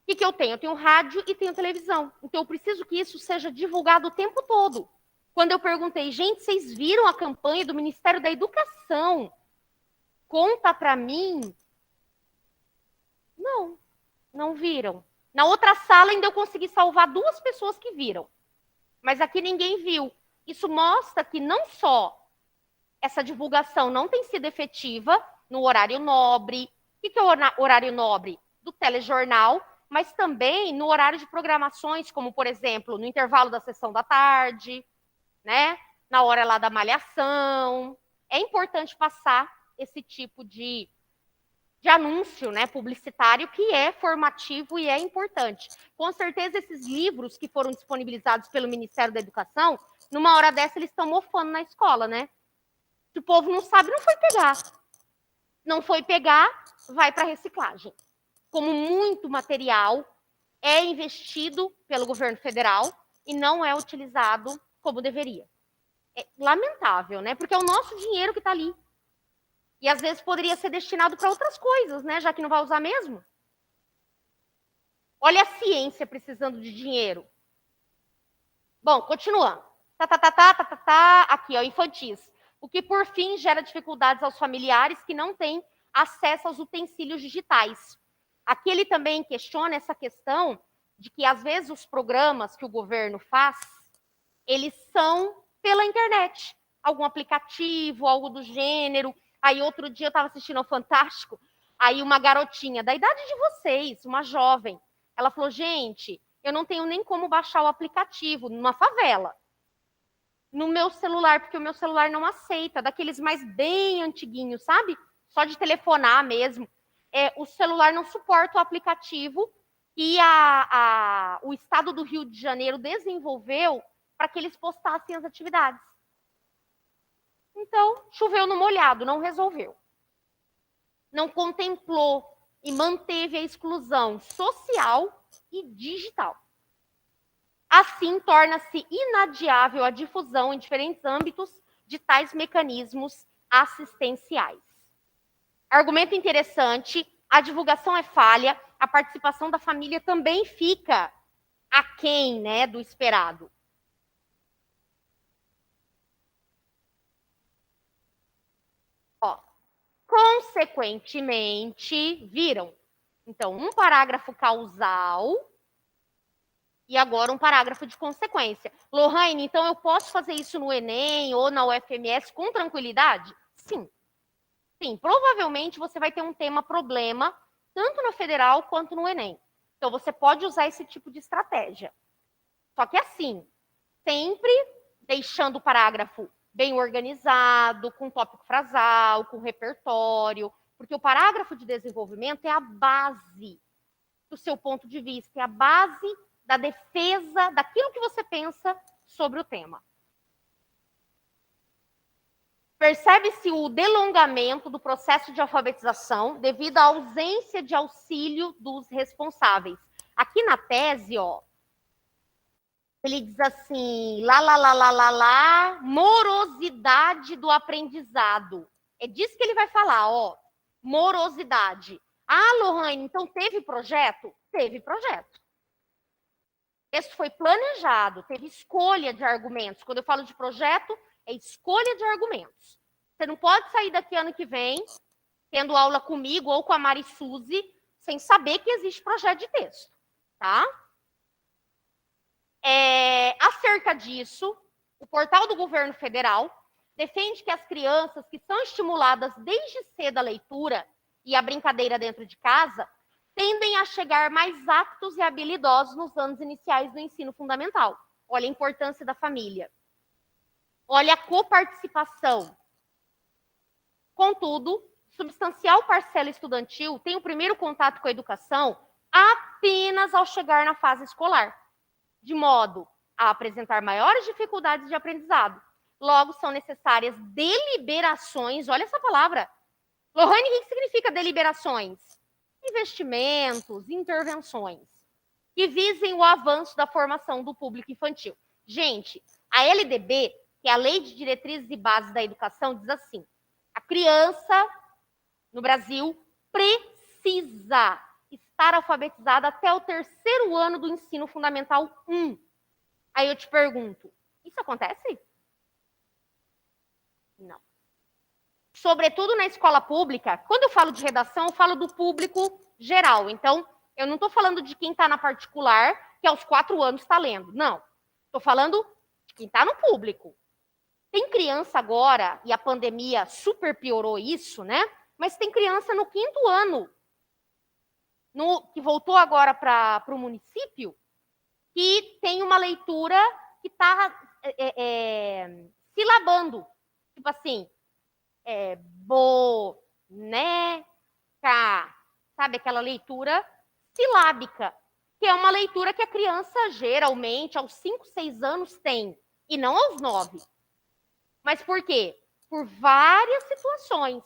O que eu tenho? Eu tenho rádio e tenho televisão. Então, eu preciso que isso seja divulgado o tempo todo. Quando eu perguntei, gente, vocês viram a campanha do Ministério da Educação? Conta para mim. Não viram. Na outra sala ainda eu consegui salvar 2 pessoas que viram. Mas aqui ninguém viu. Isso mostra que não só essa divulgação não tem sido efetiva no horário nobre. O que é o horário nobre? Do telejornal, mas também no horário de programações, como, por exemplo, no intervalo da sessão da tarde, né? Na hora lá da malhação. É importante passar esse tipo de anúncio, né, publicitário, que é formativo e é importante. Com certeza, esses livros que foram disponibilizados pelo Ministério da Educação, numa hora dessa, eles estão mofando na escola, né? Se o povo não sabe, não foi pegar. Não foi pegar, vai para reciclagem. Como muito material é investido pelo governo federal e não é utilizado como deveria. É lamentável, né? Porque é o nosso dinheiro que está ali. E às vezes poderia ser destinado para outras coisas, né? Já que não vai usar mesmo. Olha a ciência precisando de dinheiro. Bom, continuando. Aqui, ó, infantis. O que, por fim, gera dificuldades aos familiares que não têm acesso aos utensílios digitais. Aqui ele também questiona essa questão de que, às vezes, os programas que o governo faz, eles são pela internet. Algum aplicativo, algo do gênero. Aí, outro dia, eu estava assistindo ao Fantástico, aí uma garotinha da idade de vocês, uma jovem, ela falou, gente, eu não tenho nem como baixar o aplicativo numa favela. No meu celular, porque o meu celular não aceita, daqueles mais bem antiguinhos, sabe? Só de telefonar mesmo. O celular não suporta o aplicativo que o estado do Rio de Janeiro desenvolveu para que eles postassem as atividades. Então, choveu no molhado, não resolveu. Não contemplou e manteve a exclusão social e digital. Assim, torna-se inadiável a difusão em diferentes âmbitos de tais mecanismos assistenciais. Argumento interessante, a divulgação é falha, a participação da família também fica aquém, né, do esperado. Ó, consequentemente, viram? Então, um parágrafo causal e agora um parágrafo de consequência. Lohane, então eu posso fazer isso no Enem ou na UFMS com tranquilidade? Sim. Sim, provavelmente você vai ter um tema problema, tanto na federal quanto no Enem. Então você pode usar esse tipo de estratégia. Só que assim, sempre deixando o parágrafo bem organizado, com tópico frasal, com repertório, porque o parágrafo de desenvolvimento é a base do seu ponto de vista, é a base da defesa daquilo que você pensa sobre o tema. Percebe-se o delongamento do processo de alfabetização devido à ausência de auxílio dos responsáveis. Aqui na tese, ó, ele diz assim, morosidade do aprendizado. É disso que ele vai falar, ó, morosidade. Ah, Lohane, então teve projeto? Teve projeto. O texto foi planejado, teve escolha de argumentos. Quando eu falo de projeto, é escolha de argumentos. Você não pode sair daqui ano que vem, tendo aula comigo ou com a Mari Suzy, sem saber que existe projeto de texto, tá? Acerca disso, o portal do governo federal defende que as crianças que são estimuladas desde cedo à leitura e à brincadeira dentro de casa tendem a chegar mais aptos e habilidosos nos anos iniciais do ensino fundamental. Olha a importância da família. Olha a coparticipação. Contudo, substancial parcela estudantil tem o primeiro contato com a educação apenas ao chegar na fase escolar, de modo a apresentar maiores dificuldades de aprendizado. Logo, são necessárias deliberações, olha essa palavra. Lohane, o que significa deliberações? Investimentos, intervenções, que visem o avanço da formação do público infantil. Gente, a LDB, que é a Lei de Diretrizes e Bases da Educação, diz assim, a criança no Brasil precisa estar alfabetizada até o 3º ano do ensino fundamental 1. Aí eu te pergunto, isso acontece? Não. Sobretudo na escola pública, quando eu falo de redação, eu falo do público geral. Então, eu não estou falando de quem está na particular, que aos 4 anos está lendo. Não. Estou falando de quem está no público. Tem criança agora, e a pandemia super piorou isso, né? Mas tem criança no 5º ano, que voltou agora para o município, que tem uma leitura que está silabando. Tipo assim, boneca, sabe? Aquela leitura silábica, que é uma leitura que a criança geralmente aos 5, 6 anos tem, e não aos 9. Mas por quê? Por várias situações.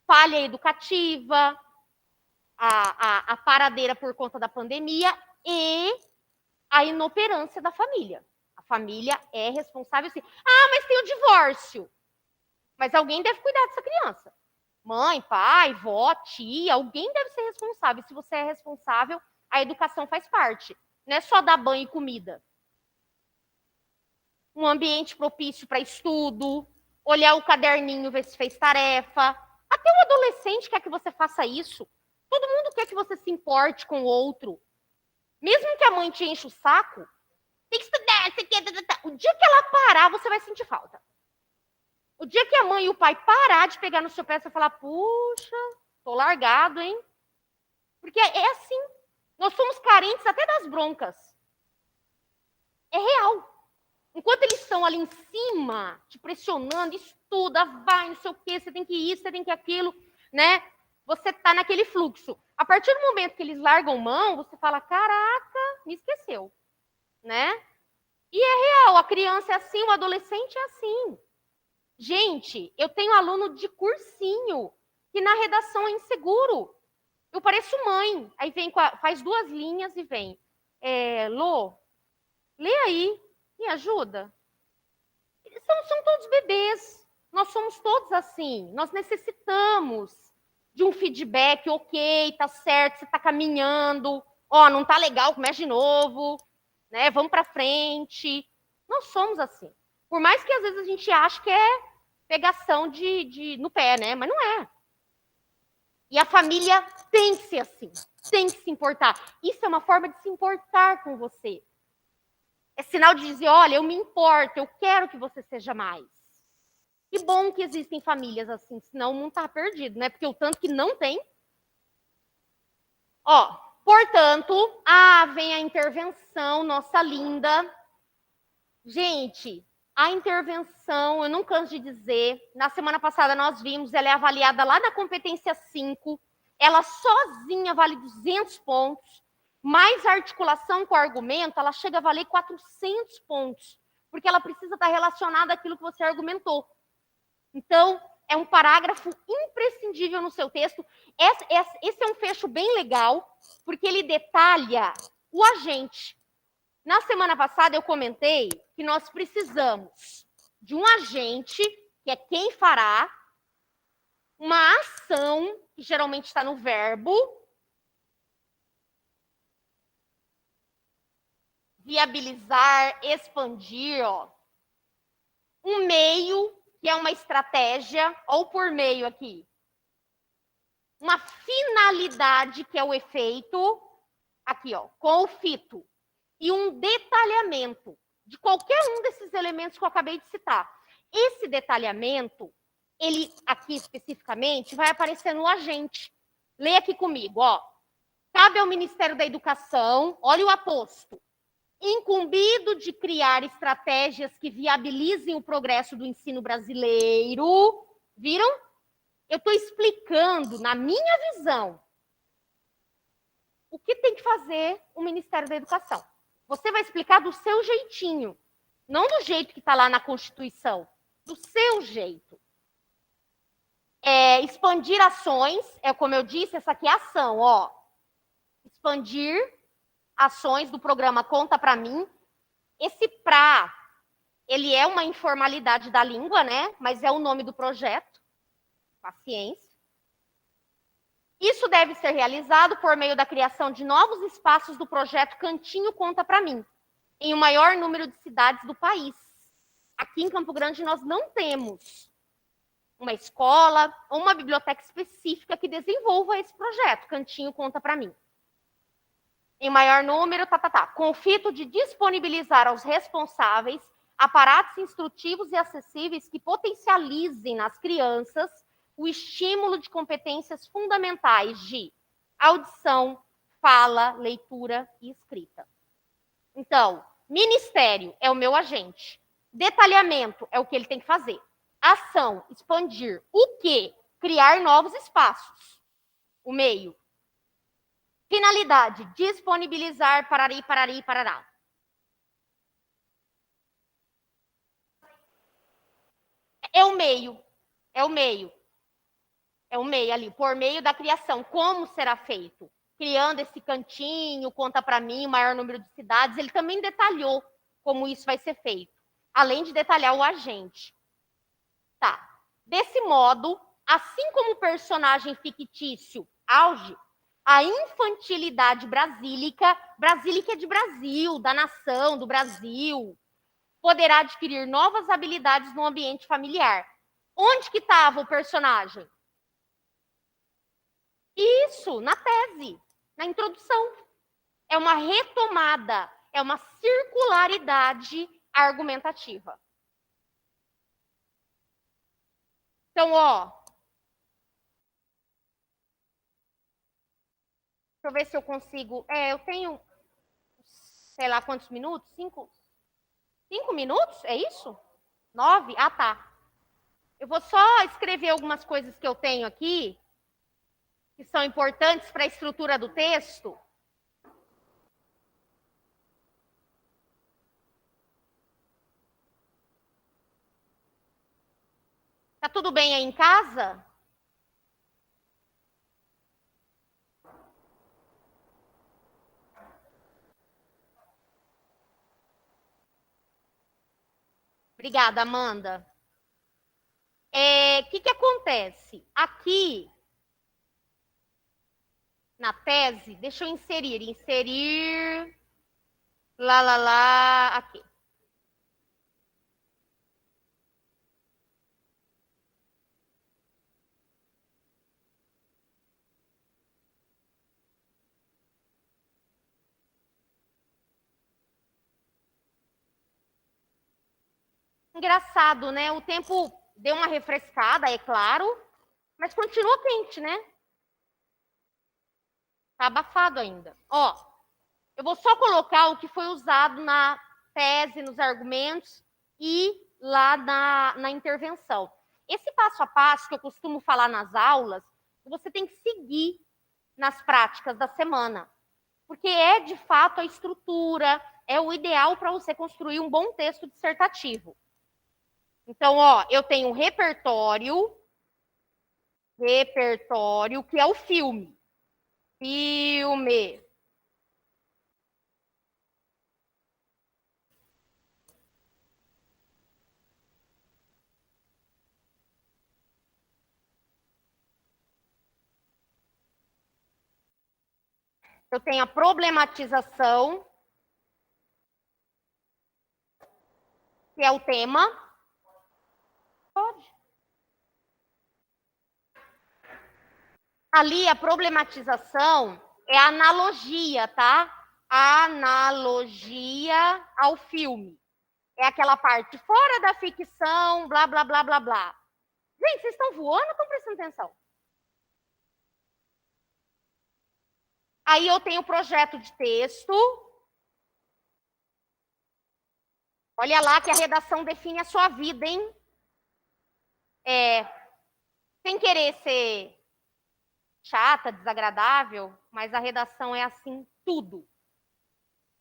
Falha educativa, a paradeira por conta da pandemia e a inoperância da família. A família é responsável, sim. Ah, mas tem o divórcio. Mas alguém deve cuidar dessa criança. Mãe, pai, vó, tia, alguém deve ser responsável. Se você é responsável, a educação faz parte. Não é só dar banho e comida. Um ambiente propício para estudo, olhar o caderninho, ver se fez tarefa. Até o adolescente quer que você faça isso. Todo mundo quer que você se importe com o outro. Mesmo que a mãe te enche o saco, tem que estudar, isso aqui, o dia que ela parar, você vai sentir falta. O dia que a mãe e o pai parar de pegar no seu pé, você vai falar, puxa, tô largado, hein? Porque é assim. Nós somos carentes até das broncas. É real. Enquanto eles estão ali em cima, te pressionando, estuda, vai, não sei o quê, você tem que isso, você tem que aquilo, né? Você está naquele fluxo. A partir do momento que eles largam mão, você fala, caraca, me esqueceu, né? E é real, a criança é assim, o adolescente é assim. Gente, eu tenho aluno de cursinho que na redação é inseguro. Eu pareço mãe. Aí vem, faz 2 linhas e vem. Lô, lê aí, me ajuda. São todos bebês. Nós somos todos assim. Nós necessitamos de um feedback, ok, tá certo, você tá caminhando. Ó, não tá legal, começa de novo. Né? Vamos para frente. Nós somos assim. Por mais que às vezes a gente ache que é pegação no pé, né? Mas não é. E a família tem que ser assim, tem que se importar. Isso é uma forma de se importar com você. É sinal de dizer, olha, eu me importo, eu quero que você seja mais. Que bom que existem famílias assim, senão o mundo tá perdido, né? Porque o tanto que não tem. Ó, portanto, vem a intervenção, nossa linda. Gente, a intervenção, eu não canso de dizer, na semana passada nós vimos, ela é avaliada lá na competência 5, ela sozinha vale 200 pontos, mais articulação com o argumento, ela chega a valer 400 pontos, porque ela precisa estar relacionada àquilo que você argumentou. Então, é um parágrafo imprescindível no seu texto. Esse é um fecho bem legal, porque ele detalha o agente. Na semana passada, eu comentei que nós precisamos de um agente, que é quem fará, uma ação, que geralmente está no verbo, viabilizar, expandir, ó. Um meio, que é uma estratégia, ou por meio aqui. Uma finalidade, que é o efeito, aqui, ó, com o fito. E um detalhamento de qualquer um desses elementos que eu acabei de citar. Esse detalhamento, ele aqui especificamente, vai aparecer no agente. Leia aqui comigo, ó. Cabe ao Ministério da Educação, olha o aposto, incumbido de criar estratégias que viabilizem o progresso do ensino brasileiro. Viram? Eu estou explicando, na minha visão, o que tem que fazer o Ministério da Educação. Você vai explicar do seu jeitinho, não do jeito que está lá na Constituição, do seu jeito. Expandir ações, como eu disse, essa aqui é ação, ó. Expandir ações do programa Conta Pra Mim. Esse pra, ele é uma informalidade da língua, né? Mas é o nome do projeto. Paciência. Isso deve ser realizado por meio da criação de novos espaços do projeto Cantinho Conta Pra Mim, em o maior número de cidades do país. Aqui em Campo Grande nós não temos uma escola ou uma biblioteca específica que desenvolva esse projeto, Cantinho Conta Pra Mim. Em maior número, com o fito de disponibilizar aos responsáveis aparatos instrutivos e acessíveis que potencializem nas crianças o estímulo de competências fundamentais de audição, fala, leitura e escrita. Então, ministério é o meu agente. Detalhamento é o que ele tem que fazer. Ação, expandir. O quê? Criar novos espaços. O meio. Finalidade, disponibilizar, parari, parari, parará. É o meio. É o meio. É o meio ali, por meio da criação. Como será feito? Criando esse cantinho, Conta Pra Mim, o maior número de cidades. Ele também detalhou como isso vai ser feito. Além de detalhar o agente. Tá. Desse modo, Assim como o personagem fictício, auge, a infantilidade brasílica, brasílica é de Brasil, da nação, do Brasil, poderá adquirir novas habilidades no ambiente familiar. Onde que estava o personagem? Isso, na tese, na introdução. É uma retomada, é uma circularidade argumentativa. Então, ó, deixa eu ver se eu consigo. Eu tenho, sei lá quantos minutos? 5 minutos? É isso? 9? Ah, tá. Eu vou só escrever algumas coisas que eu tenho aqui, que são importantes para a estrutura do texto. Tá tudo bem aí em casa? Obrigada, Amanda. O que acontece? Aqui, na tese, deixa eu inserir, aqui. Engraçado, né? O tempo deu uma refrescada, é claro, mas continua quente, né? Tá abafado ainda. Ó, eu vou só colocar o que foi usado na tese, nos argumentos e lá na intervenção. Esse passo a passo que eu costumo falar nas aulas, você tem que seguir nas práticas da semana, porque é de fato a estrutura, é o ideal para você construir um bom texto dissertativo. Então, ó, eu tenho um repertório, que é o filme. Filme. Eu tenho a problematização, que é o tema. Pode. Ali, a problematização é a analogia, tá? A analogia ao filme. É aquela parte fora da ficção, blá, blá, blá, blá, blá. Gente, vocês estão voando ou estão prestando atenção? Aí eu tenho o projeto de texto. Olha lá que a redação define a sua vida, hein? Sem querer ser chata, desagradável, mas a redação é assim, tudo.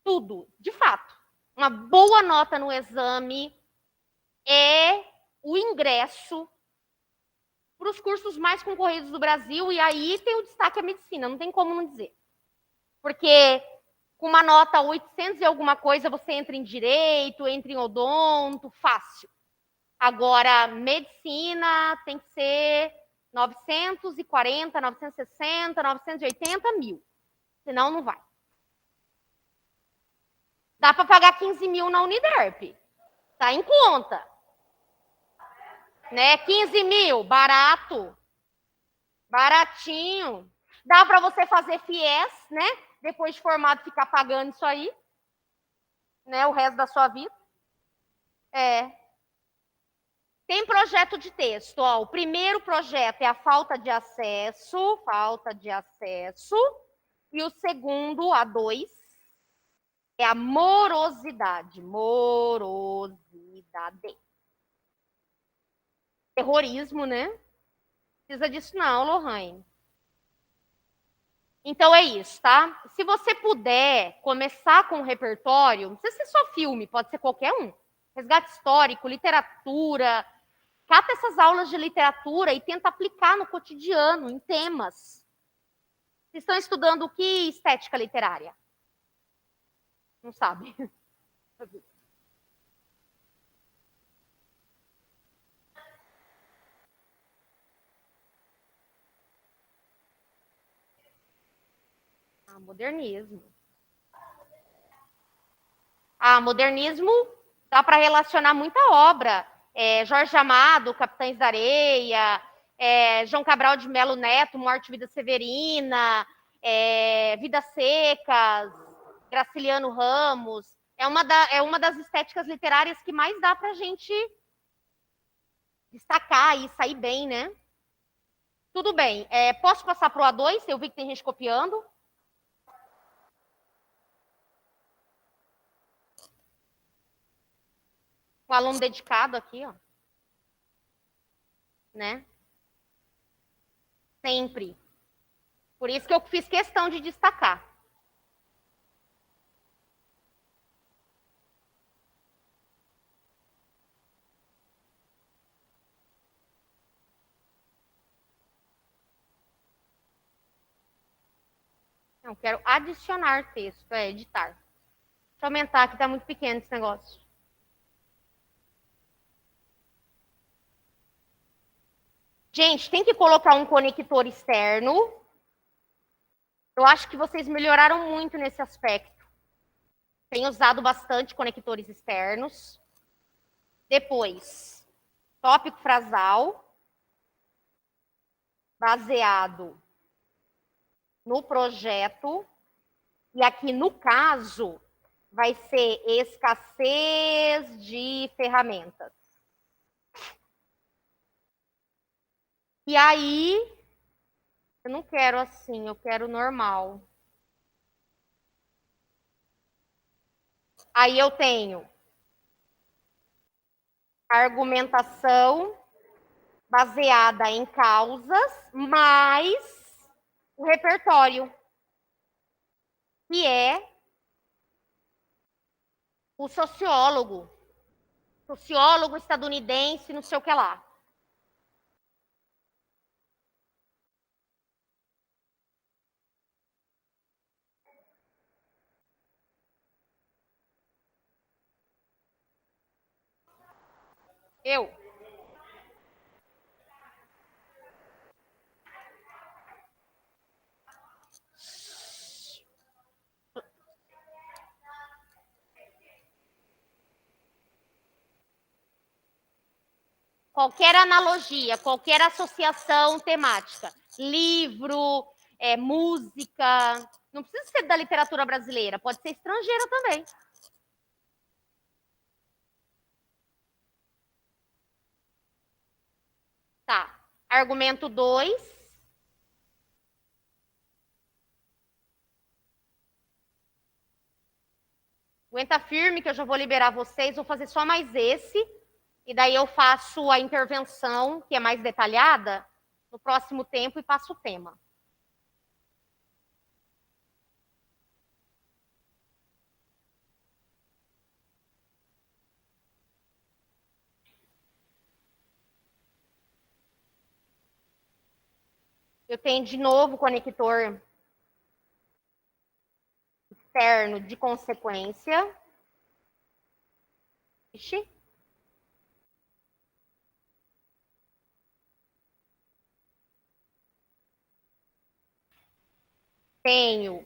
Tudo, de fato. Uma boa nota no exame é o ingresso para os cursos mais concorridos do Brasil, e aí tem o destaque à medicina, não tem como não dizer. Porque com uma nota 800 e alguma coisa, você entra em direito, entra em odonto, fácil. Agora, medicina tem que ser 940, 960, 980 mil. Senão, não vai. Dá para pagar 15 mil na Uniderp. Tá em conta. Né? 15 mil, barato. Baratinho. Dá para você fazer FIES, né? Depois de formado, ficar pagando isso aí. Né? O resto da sua vida. Tem projeto de texto. Ó, o primeiro projeto é a falta de acesso. E o segundo, a 2, é a morosidade. Terrorismo, né? Precisa disso não, Lohane. Então é isso, tá? Se você puder começar com o repertório, não precisa ser só filme, pode ser qualquer um. Resgate histórico, literatura. Cata essas aulas de literatura e tenta aplicar no cotidiano, em temas. Vocês estão estudando o que? Estética literária? Não sabe. Modernismo. Modernismo dá para relacionar muita obra. Jorge Amado, Capitães da Areia, João Cabral de Melo Neto, Morte e Vida Severina, Vidas Secas, Graciliano Ramos. É uma das estéticas literárias que mais dá para a gente destacar e sair bem, né? Tudo bem. Posso passar para o A2? Eu vi que tem gente copiando. Um aluno dedicado aqui, ó. Né? Sempre. Por isso que eu fiz questão de destacar. Não, quero adicionar texto, editar. Deixa eu aumentar, que está muito pequeno esse negócio. Gente, tem que colocar um conector externo. Eu acho que vocês melhoraram muito nesse aspecto. Tenho usado bastante conectores externos. Depois, tópico frasal, baseado no projeto. E aqui, no caso, vai ser escassez de ferramentas. E aí, eu não quero assim, eu quero normal. Aí eu tenho argumentação baseada em causas, mais o repertório, que é o sociólogo estadunidense, não sei o que lá. Eu. Qualquer analogia, qualquer associação temática, livro, música, não precisa ser da literatura brasileira, pode ser estrangeira também. Tá. Argumento 2. Aguenta firme que eu já vou liberar vocês, vou fazer só mais esse, e daí eu faço a intervenção, que é mais detalhada, no próximo tempo e passo o tema. Eu tenho de novo o conector externo de consequência. Ixi. Tenho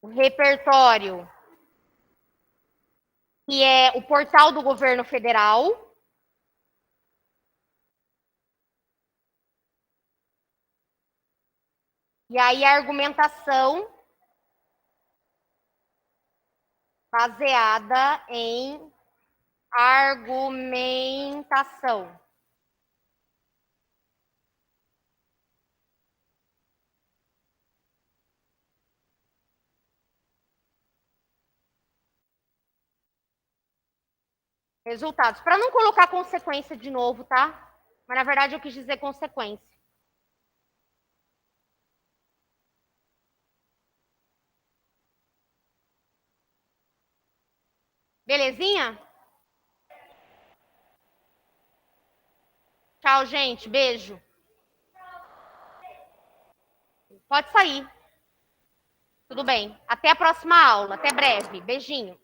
o repertório, que é o portal do governo federal. E aí a argumentação baseada em argumentação. Resultados. Para não colocar consequência de novo, tá? Mas na verdade eu quis dizer consequência. Belezinha? Tchau, gente. Beijo. Pode sair. Tudo bem. Até a próxima aula. Até breve. Beijinho.